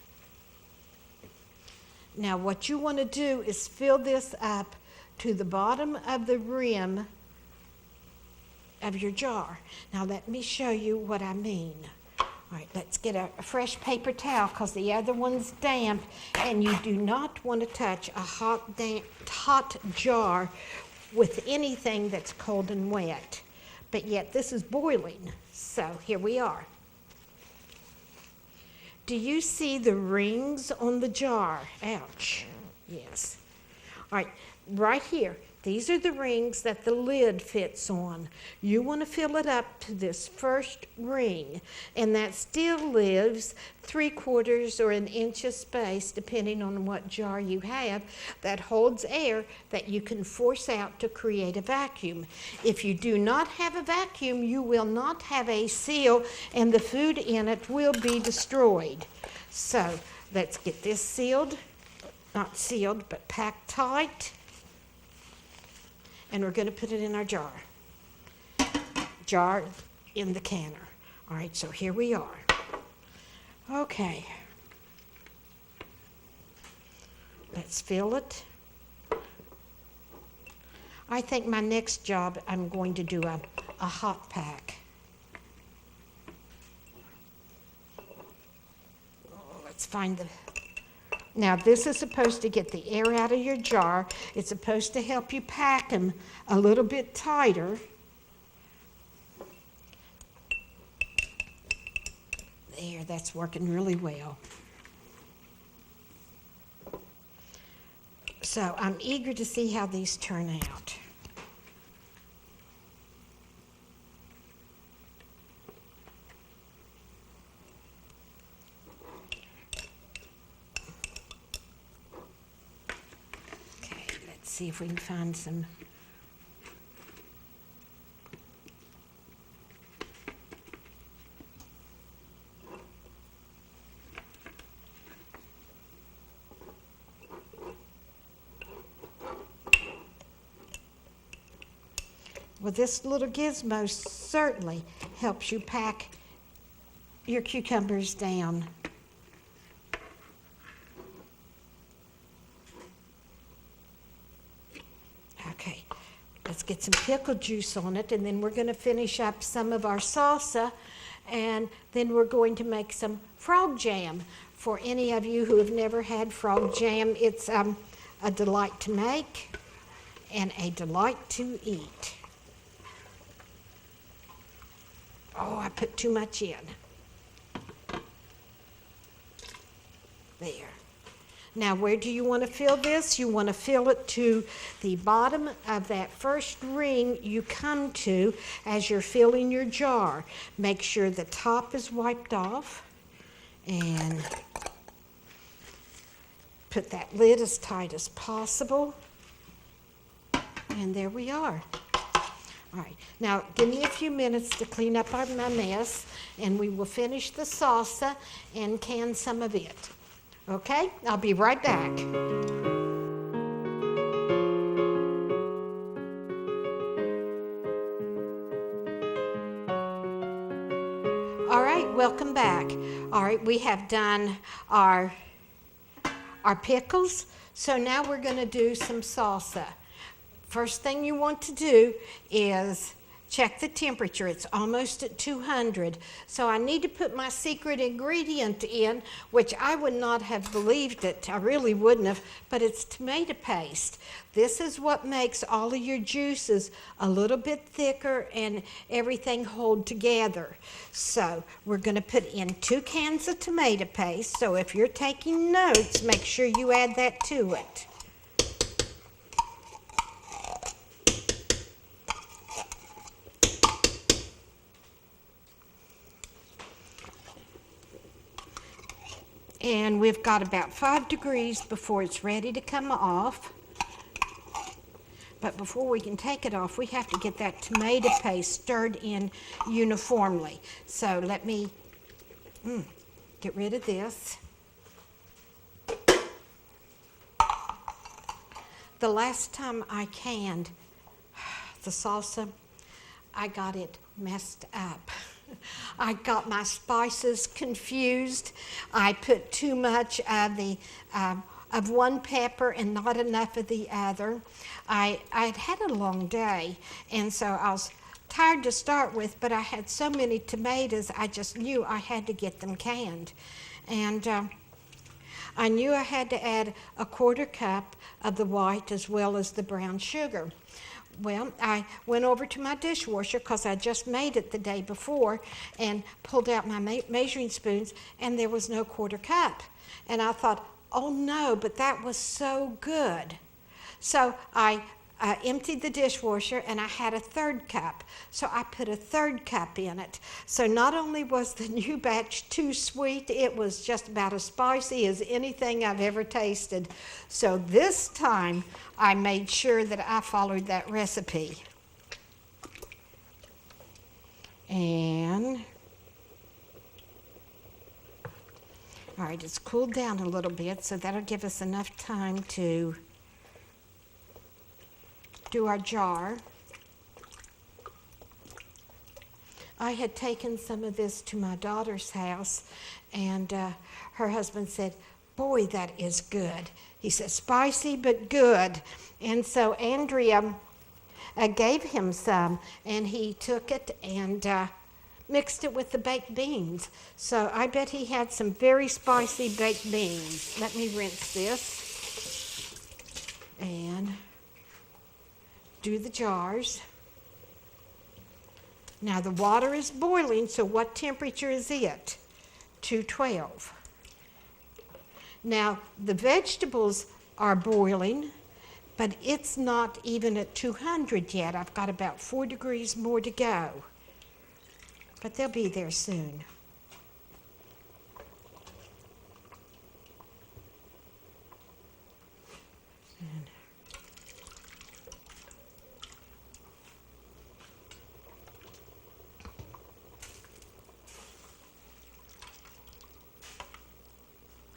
Now what you want to do is fill this up to the bottom of the rim of your jar. Now let me show you what I mean. All right, let's get a fresh paper towel because the other one's damp, and you do not want to touch a hot jar with anything that's cold and wet. But yet this is boiling, so here we are. Do you see the rings on the jar? Ouch. Yes. All right, right here. These are the rings that the lid fits on. You want to fill it up to this first ring, and that still leaves 3/4 or an inch of space, depending on what jar you have, that holds air that you can force out to create a vacuum. If you do not have a vacuum, you will not have a seal, and the food in it will be destroyed. So let's get this sealed, not sealed, but packed tight. And we're going to put it in our jar in the canner. All right, so here we are. Okay. Let's fill it. I think my next job, I'm going to do a hot pack. Let's find Now this is supposed to get the air out of your jar. It's supposed to help you pack them a little bit tighter. There, that's working really well. So I'm eager to see how these turn out. See if we can find some. Well, this little gizmo certainly helps you pack your cucumbers down. Okay, let's get some pickle juice on it, and then we're going to finish up some of our salsa, and then we're going to make some frog jam. For any of you who have never had frog jam, it's a delight to make and a delight to eat. Oh, I put too much in. There. Now, where do you want to fill this? You want to fill it to the bottom of that first ring you come to as you're filling your jar. Make sure the top is wiped off and put that lid as tight as possible. And there we are. All right, now give me a few minutes to clean up my mess, and we will finish the salsa and can some of it. Okay, I'll be right back. All right, welcome back. All right, we have done our pickles, so now we're going to do some salsa. First thing you want to do is check the temperature. It's almost at 200. So I need to put my secret ingredient in, which I would not have believed it. I really wouldn't have, but it's tomato paste. This is what makes all of your juices a little bit thicker and everything hold together. So we're going to put in 2 cans of tomato paste. So if you're taking notes, make sure you add that to it. And we've got about 5 degrees before it's ready to come off. But before we can take it off, we have to get that tomato paste stirred in uniformly. So let me get rid of this. The last time I canned the salsa, I got it messed up. I got my spices confused. I put too much of one pepper and not enough of the other. I had a long day, and so I was tired to start with, but I had so many tomatoes, I just knew I had to get them canned. And I knew I had to add a 1/4 cup of the white as well as the brown sugar. Well, I went over to my dishwasher because I just made it the day before and pulled out my measuring spoons, and there was no 1/4 cup. And I thought, oh no, but that was so good. So I emptied the dishwasher, and I had a 1/3 cup. So I put a 1/3 cup in it. So not only was the new batch too sweet, it was just about as spicy as anything I've ever tasted. So this time, I made sure that I followed that recipe. And, all right, it's cooled down a little bit, so that'll give us enough time to do our jar. I had taken some of this to my daughter's house, and her husband said, boy, that is good. He said, spicy but good. And so Andrea gave him some, and he took it and mixed it with the baked beans. So I bet he had some very spicy baked beans. Let me rinse this and do the jars. Now the water is boiling, so what temperature is it? 212. Now the vegetables are boiling, but it's not even at 200 yet. I've got about 4 degrees more to go, but they'll be there soon.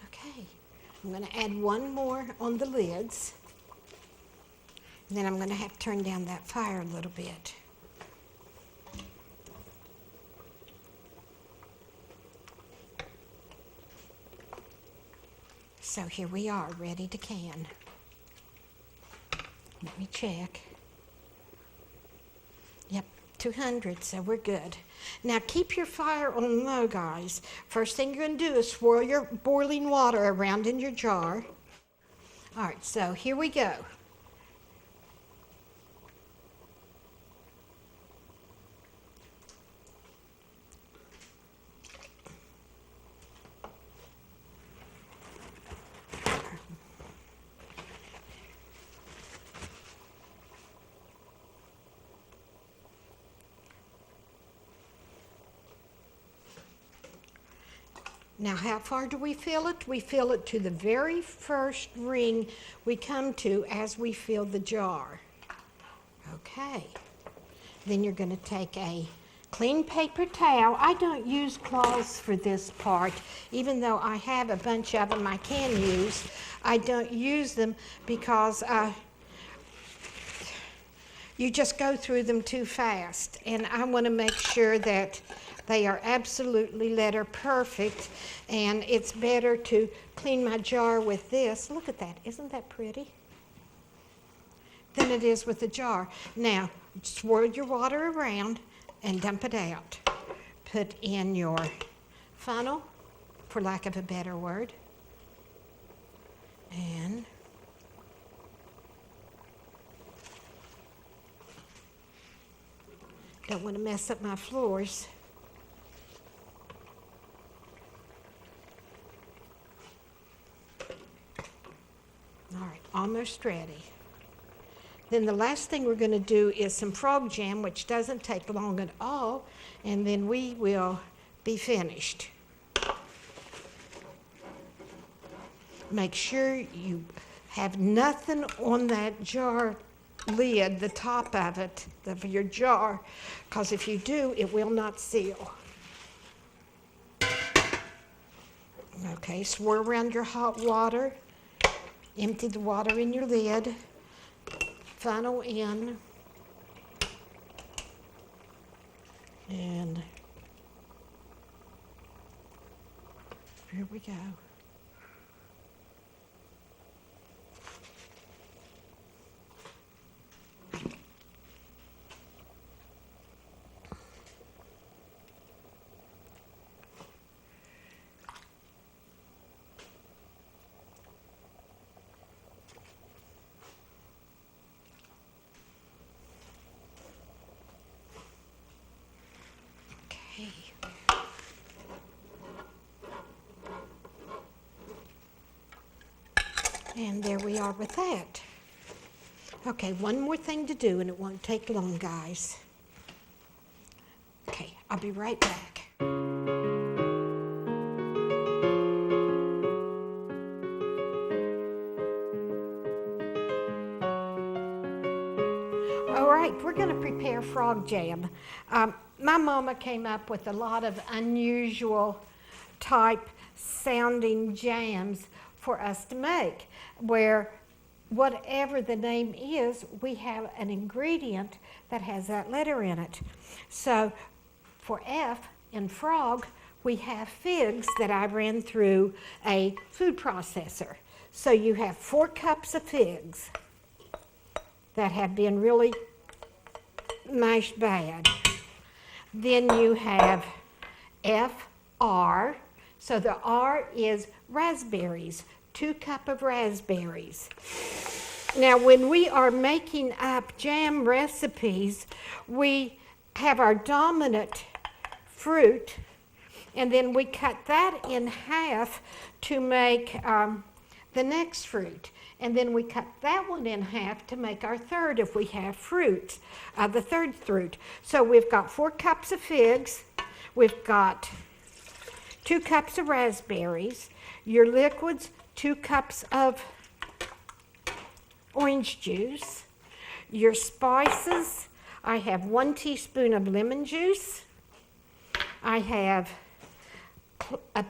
Okay, I'm going to add one more on the lids. And then I'm going to have to turn down that fire a little bit. So here we are, ready to can. Let me check. Yep, 200, so we're good. Now keep your fire on low, guys. First thing you're going to do is swirl your boiling water around in your jar. All right, so here we go. Now, how far do we fill it? We fill it to the very first ring we come to as we fill the jar. Okay. Then you're going to take a clean paper towel. I don't use cloths for this part, even though I have a bunch of them I can use. I don't use them because you just go through them too fast, and I want to make sure that they are absolutely letter perfect, and it's better to clean my jar with this. Look at that, isn't that pretty? Than it is with the jar. Now, swirl your water around and dump it out. Put in your funnel, for lack of a better word, and don't want to mess up my floors. All right, almost ready. Then the last thing we're going to do is some frog jam, which doesn't take long at all, and then we will be finished. Make sure you have nothing on that jar lid, the top of it, of your jar, because if you do, it will not seal. Okay, swirl around your hot water. Empty the water in your lid, funnel in, and here we go. And there we are with that. Okay, one more thing to do, and it won't take long, guys. Okay, I'll be right back. All right, we're going to prepare frog jam. My mama came up with a lot of unusual type sounding jams for us to make, where whatever the name is, we have an ingredient that has that letter in it. So for F in frog, we have figs that I ran through a food processor. So you have 4 cups of figs that have been really mashed bad. Then you have FR. So the R is raspberries, 2 cups of raspberries. Now, when we are making up jam recipes, we have our dominant fruit, and then we cut that in half to make the next fruit. And then we cut that one in half to make our third if we have fruit, the third fruit. So we've got 4 cups of figs, we've got 2 cups of raspberries, your liquids, 2 cups of orange juice, your spices, I have 1 teaspoon of lemon juice, I have a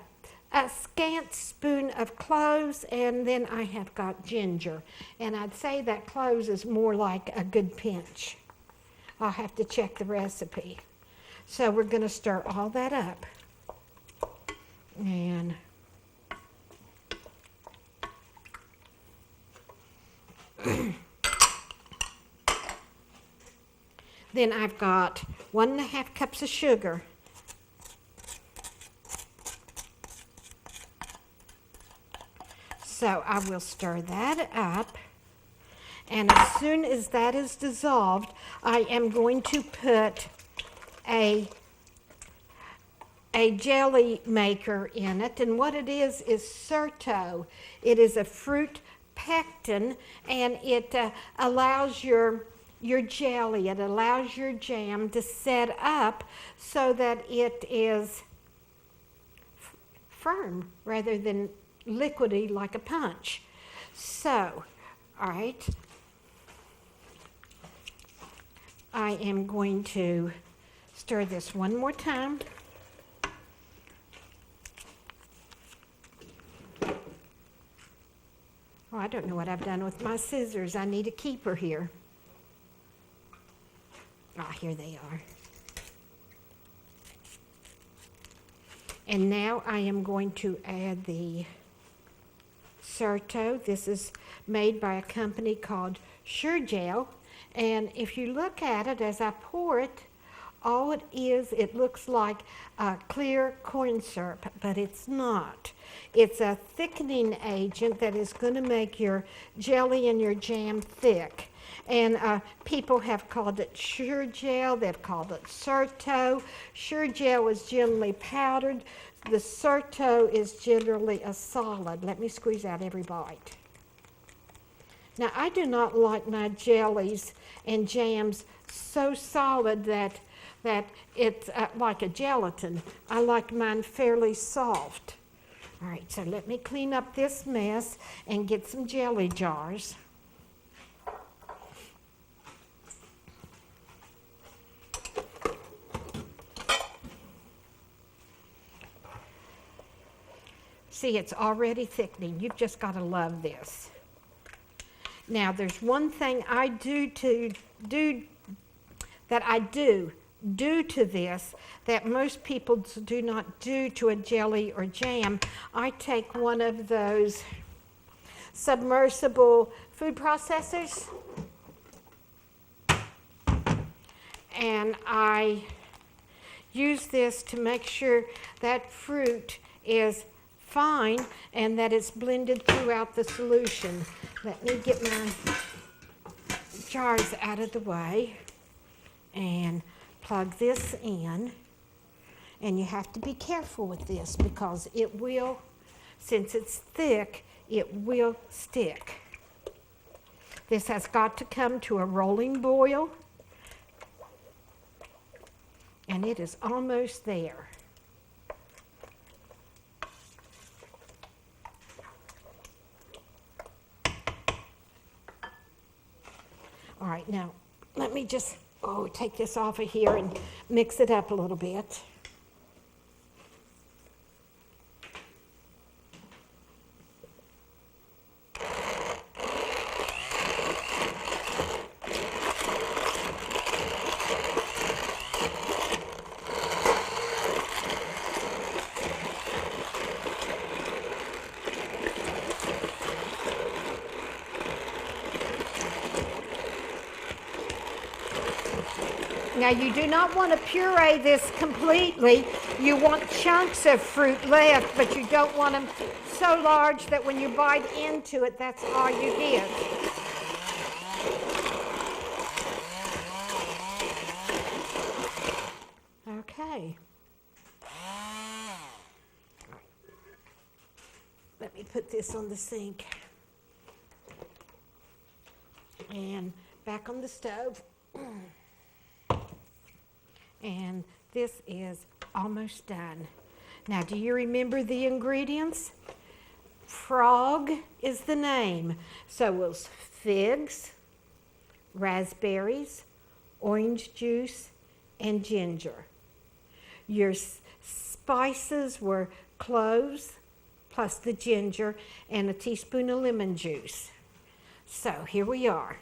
scant spoon of cloves, and then I have got ginger. And I'd say that cloves is more like a good pinch. I'll have to check the recipe. So we're going to stir all that up. And then I've got 1.5 cups of sugar. So I will stir that up, and as soon as that is dissolved, I am going to put a jelly maker in it, and what it is Certo. It is a fruit pectin, and it allows your jelly, it allows your jam to set up so that it is firm rather than liquidy like a punch. So, all right, I am going to stir this one more time. Oh, I don't know what I've done with my scissors. I need a keeper here. Ah, here they are. And now I am going to add the Certo. This is made by a company called Sure-Gel. And if you look at it as I pour it, all it is, it looks like clear corn syrup, but it's not. It's a thickening agent that is going to make your jelly and your jam thick. And people have called it Sure-Gel, they've called it Certo. Sure-Gel is generally powdered. The Certo is generally a solid. Let me squeeze out every bite. Now, I do not like my jellies and jams so solid that it's like a gelatin. I like mine fairly soft. All right, so let me clean up this mess and get some jelly jars. See, it's already thickening. You've just got to love this. Now, there's one thing I do to this that most people do not do to a jelly or jam. I take one of those submersible food processors, and I use this to make sure that fruit is fine and that it's blended throughout the solution. Let me get my jars out of the way and plug this in. And you have to be careful with this because it will, since it's thick, it will stick. This has got to come to a rolling boil, and it is almost there. All right, now let me just take this off of here and mix it up a little bit. Now you do not want to puree this completely. You want chunks of fruit left, but you don't want them so large that when you bite into it, that's all you get. Okay. Let me put this on the sink. And back on the stove. And this is almost done. Now, do you remember the ingredients? Frog is the name. So it was figs, raspberries, orange juice, and ginger. Your spices were cloves, plus the ginger, and a teaspoon of lemon juice. So here we are.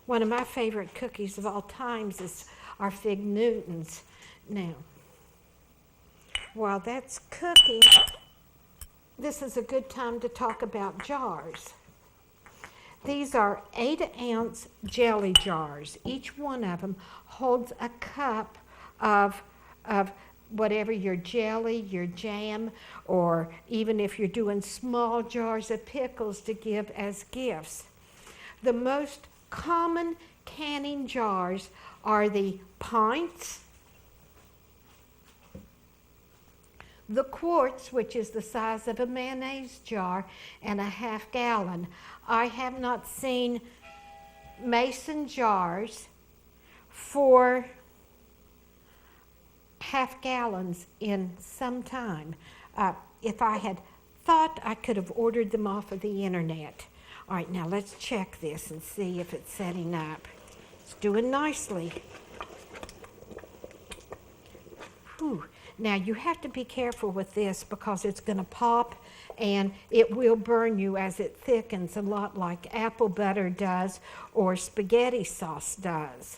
One of my favorite cookies of all times is our Fig Newtons. Now, while that's cooking, this is a good time to talk about jars. These are 8-ounce jelly jars. Each one of them holds a cup of whatever your jelly, your jam, or even if you're doing small jars of pickles to give as gifts. The most common canning jars are the pints, the quarts, which is the size of a mayonnaise jar, and a half-gallon. I have not seen mason jars for half-gallons in some time. If I had thought, I could have ordered them off of the internet. All right, now let's check this and see if it's setting up. It's doing nicely. Whew. Now you have to be careful with this because it's going to pop and it will burn you as it thickens, a lot like apple butter does or spaghetti sauce does.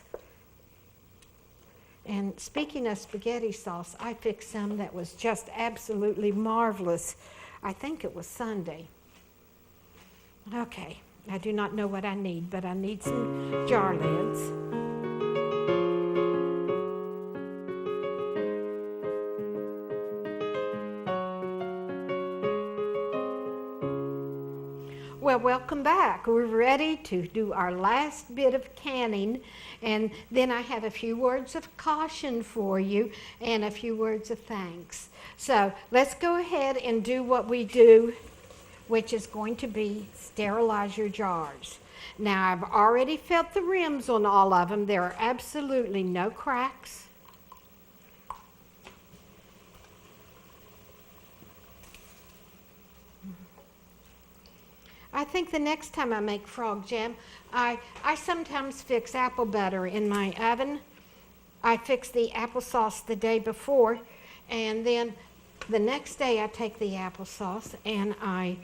And speaking of spaghetti sauce, I fixed some that was just absolutely marvelous. I think it was Sunday. Okay, I do not know what I need, but I need some jar lids. Well, welcome back. We're ready to do our last bit of canning, and then I have a few words of caution for you and a few words of thanks. So let's go ahead and do what we do, which is going to be sterilize your jars. Now, I've already felt the rims on all of them. There are absolutely no cracks. I think the next time I make frog jam, I sometimes fix apple butter in my oven. I fix the applesauce the day before, and then the next day I take the applesauce and I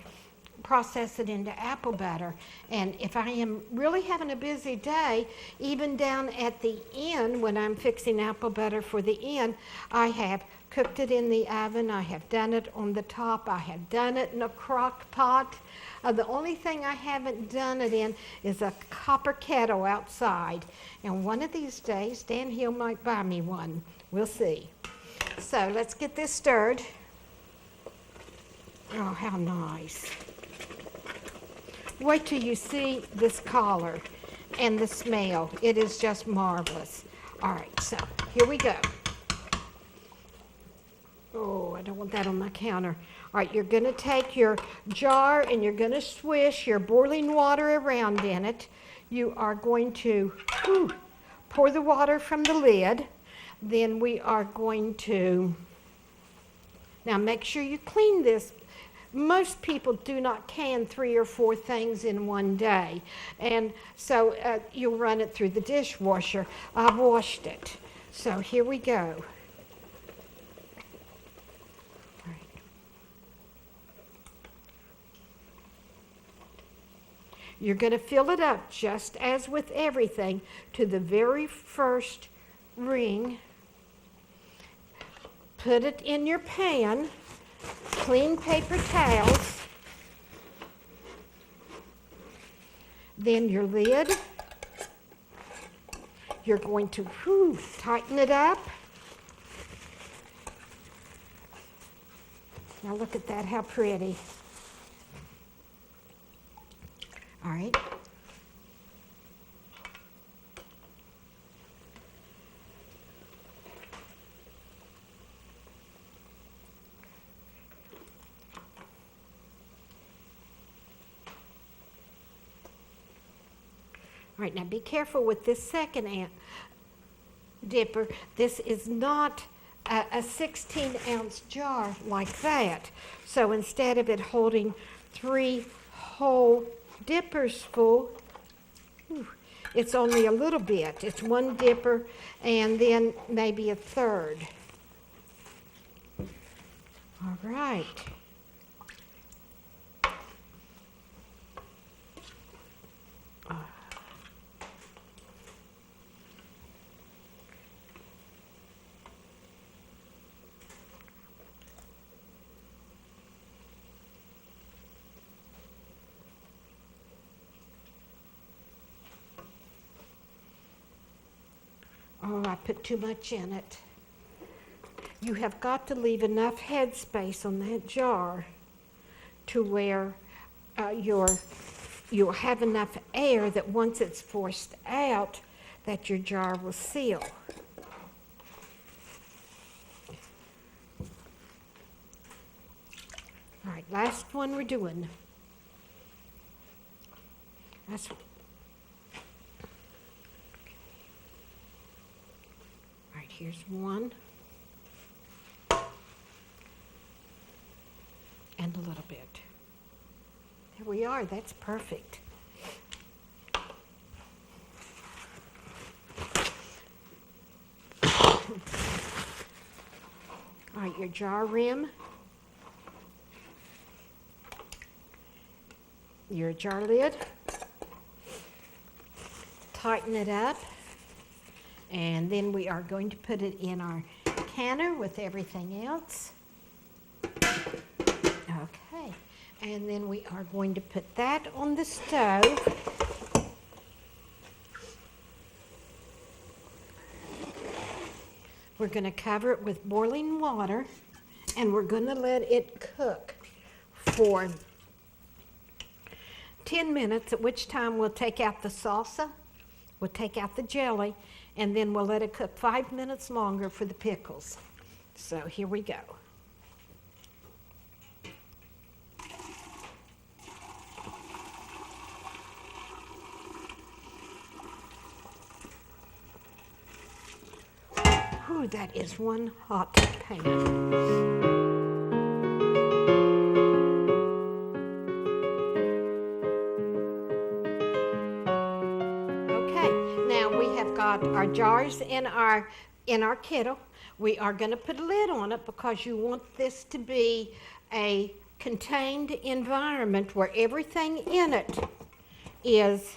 process it into apple butter. And if I am really having a busy day, even down at the inn when I'm fixing apple butter for the inn, I have cooked it in the oven, I have done it on the top, I have done it in a crock pot. The only thing I haven't done it in is a copper kettle outside. And one of these days, Dan Hill might buy me one. We'll see. So let's get this stirred. Oh, how nice. Wait till you see this color and the smell. It is just marvelous. All right, so here we go. Oh, I don't want that on my counter. All right, you're going to take your jar and you're going to swish your boiling water around in it. You are going to pour the water from the lid. Then we are going to, now make sure you clean this. Most people do not can 3 or 4 things in one day. And so you'll run it through the dishwasher. I've washed it. So here we go. You're going to fill it up just as with everything to the very first ring. Put it in your pan, clean paper towels, Then your lid. You're going to tighten it up. Now look at that, how pretty. All right. All right, now be careful with this second dipper. This is not a 16-ounce jar like that. So instead of it holding 3 whole dippers full, it's only a little bit. It's 1 dipper and then maybe a third. All right. Oh, I put too much in it. You have got to leave enough headspace on that jar to where you'll have enough air that once it's forced out, that your jar will seal. All right, last one we're doing. All right, here's one. And a little bit. There we are, that's perfect. All right, your jar rim, your jar lid, tighten it up, and then we are going to put it in our canner with everything else. Okay, and then we are going to put that on the stove. We're going to cover it with boiling water, and we're going to let it cook for 10 minutes, at which time we'll take out the salsa, we'll take out the jelly, and then we'll let it cook 5 minutes longer for the pickles. So here we go. Ooh, that is one hot pan. Okay, now we have got our jars in our kettle. We are going to put a lid on it because you want this to be a contained environment where everything in it is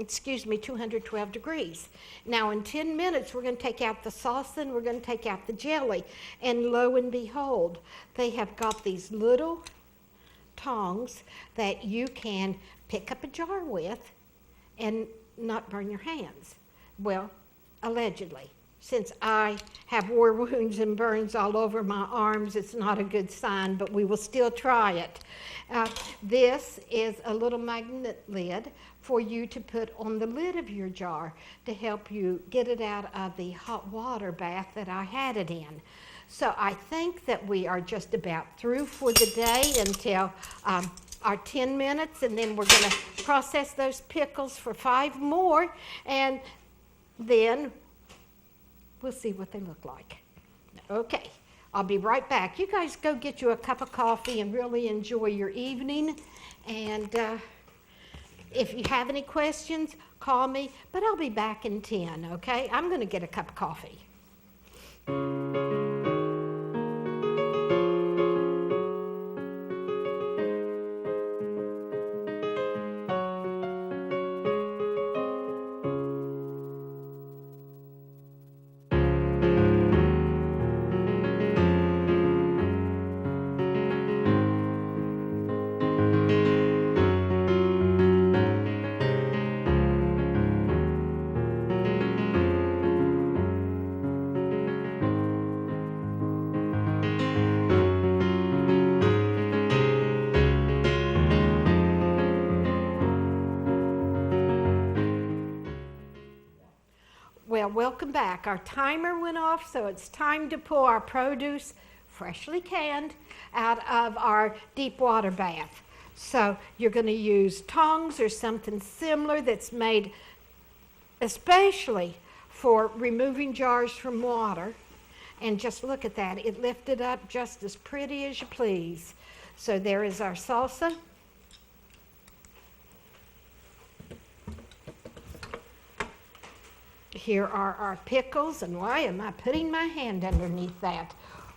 212 degrees. Now in 10 minutes, we're going to take out the salsa and we're going to take out the jelly. And lo and behold, they have got these little tongs that you can pick up a jar with and not burn your hands. Well, allegedly. Since I have war wounds and burns all over my arms, it's not a good sign, but we will still try it. This is a little magnet lid for you to put on the lid of your jar to help you get it out of the hot water bath that I had it in. So I think that we are just about through for the day until our 10 minutes, and then we're going to process those pickles for 5 more, and then we'll see what they look like. Okay, I'll be right back. You guys go get you a cup of coffee and really enjoy your evening. And if you have any questions, call me, but I'll be back in 10, okay? I'm going to get a cup of coffee. welcome back. Our timer went off, so it's time to pull our produce, freshly canned, out of our deep water bath. So you're going to use tongs or something similar that's made especially for removing jars from water. And just look at that. It lifted up just as pretty as you please. So there is our salsa. Here are our pickles, and why am I putting my hand underneath that?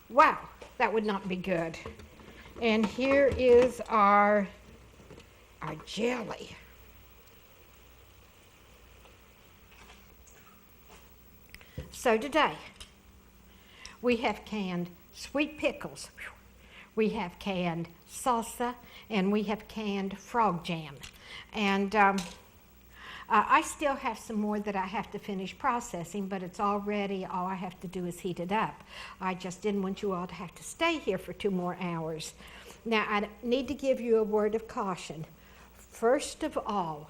Wow, that would not be good. And here is our jelly. So today, we have canned sweet pickles, we have canned salsa, and we have canned frog jam. And I still have some more that I have to finish processing, but it's all ready. All I have to do is heat it up. I just didn't want you all to have to stay here for 2 more hours. Now, I need to give you a word of caution. First of all,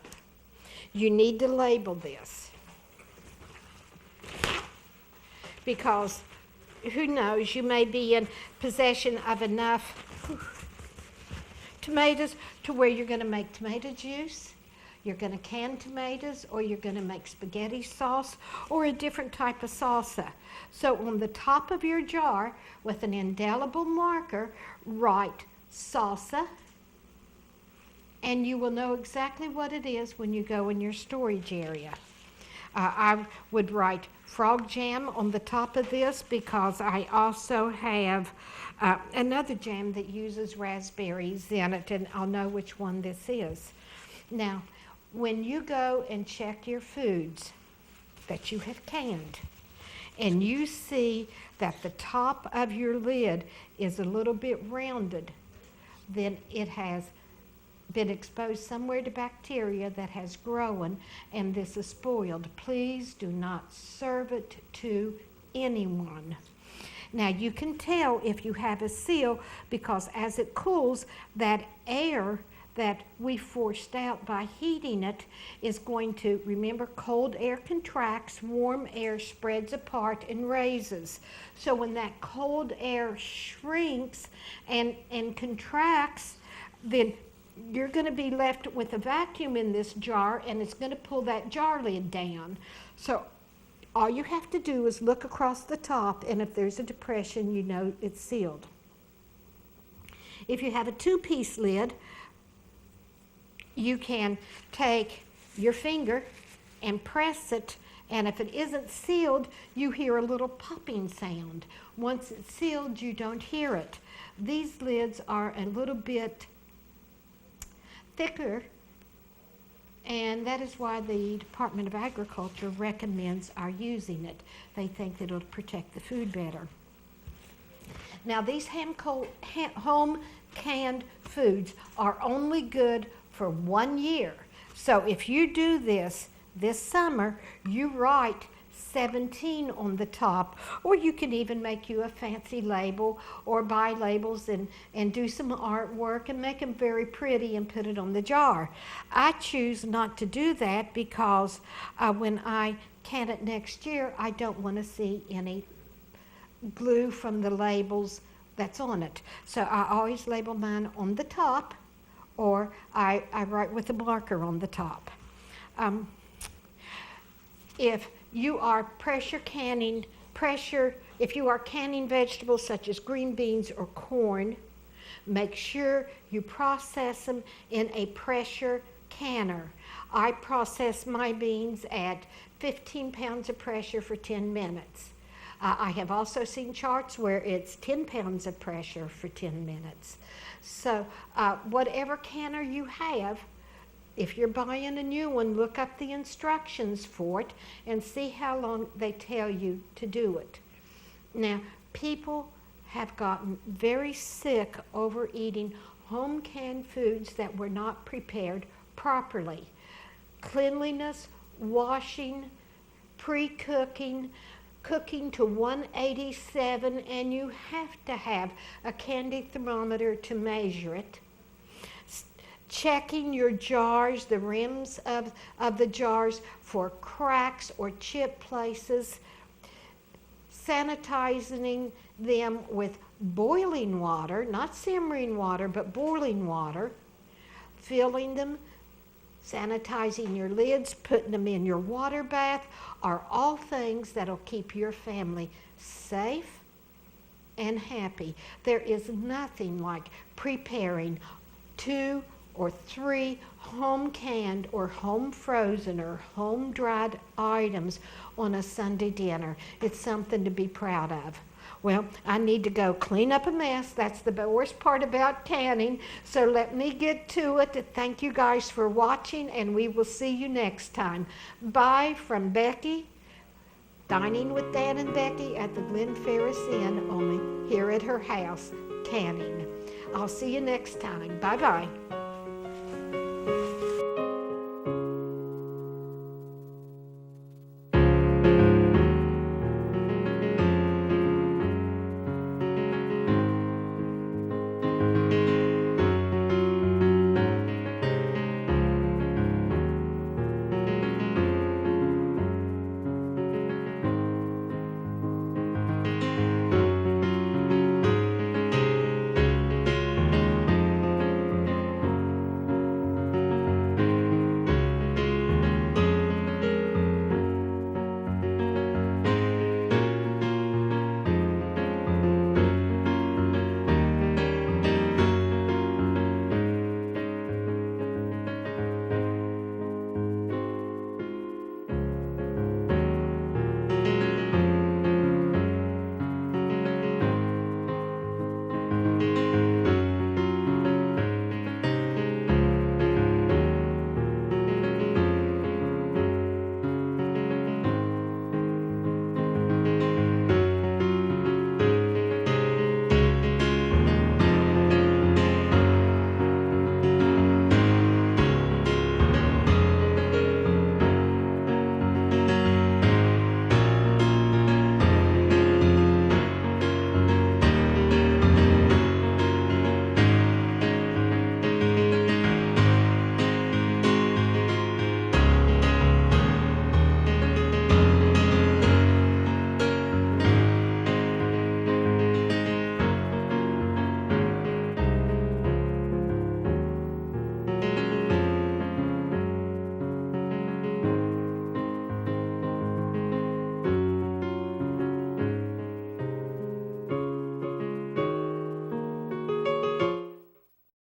you need to label this, because who knows, you may be in possession of enough tomatoes to where you're going to make tomato juice, you're going to can tomatoes, or you're going to make spaghetti sauce or a different type of salsa. So on the top of your jar, with an indelible marker, write salsa, and you will know exactly what it is when you go in your storage area. I would write frog jam on the top of this, because I also have another jam that uses raspberries in it, and I'll know which one this is. Now, when you go and check your foods that you have canned, and you see that the top of your lid is a little bit rounded, then it has been exposed somewhere to bacteria that has grown, and this is spoiled. Please do not serve it to anyone. Now, you can tell if you have a seal, because as it cools, that air that we forced out by heating it is going to, remember, cold air contracts, warm air spreads apart and raises. So when that cold air shrinks and contracts, then you're going to be left with a vacuum in this jar, and it's going to pull that jar lid down. So all you have to do is look across the top, and if there's a depression, you know it's sealed. If you have a 2-piece lid, you can take your finger and press it, and if it isn't sealed, you hear a little popping sound. Once it's sealed, you don't hear it. These lids are a little bit thicker, and that is why the Department of Agriculture recommends our using it. They think that it'll protect the food better. Now, these home canned foods are only good for 1 year. So if you do this summer, you write 17 on the top, or you can even make you a fancy label, or buy labels and do some artwork and make them very pretty and put it on the jar. I choose not to do that, because when I can it next year, I don't want to see any glue from the labels that's on it. So I always label mine on the top, or I write with a marker on the top. If you are if you are canning vegetables such as green beans or corn, make sure you process them in a pressure canner. I process my beans at 15 pounds of pressure for 10 minutes. I have also seen charts where it's 10 pounds of pressure for 10 minutes. So whatever canner you have, if you're buying a new one, look up the instructions for it and see how long they tell you to do it. Now, people have gotten very sick over eating home canned foods that were not prepared properly. Cleanliness, washing, pre-cooking, cooking to 187, and you have to have a candy thermometer to measure it. checking your jars, the rims of the jars for cracks or chip places, sanitizing them with boiling water, not simmering water, but boiling water, filling them, sanitizing your lids, putting them in your water bath are all things that'll keep your family safe and happy. There is nothing like preparing 2 or 3 home canned or home frozen or home dried items on a Sunday dinner. It's something to be proud of. Well, I need to go clean up a mess. That's the worst part about canning. So let me get to it. Thank you guys for watching, and we will see you next time. Bye from Becky, dining with Dan and Becky at the Glen Ferris Inn, only here at her house, canning. I'll see you next time. Bye-bye.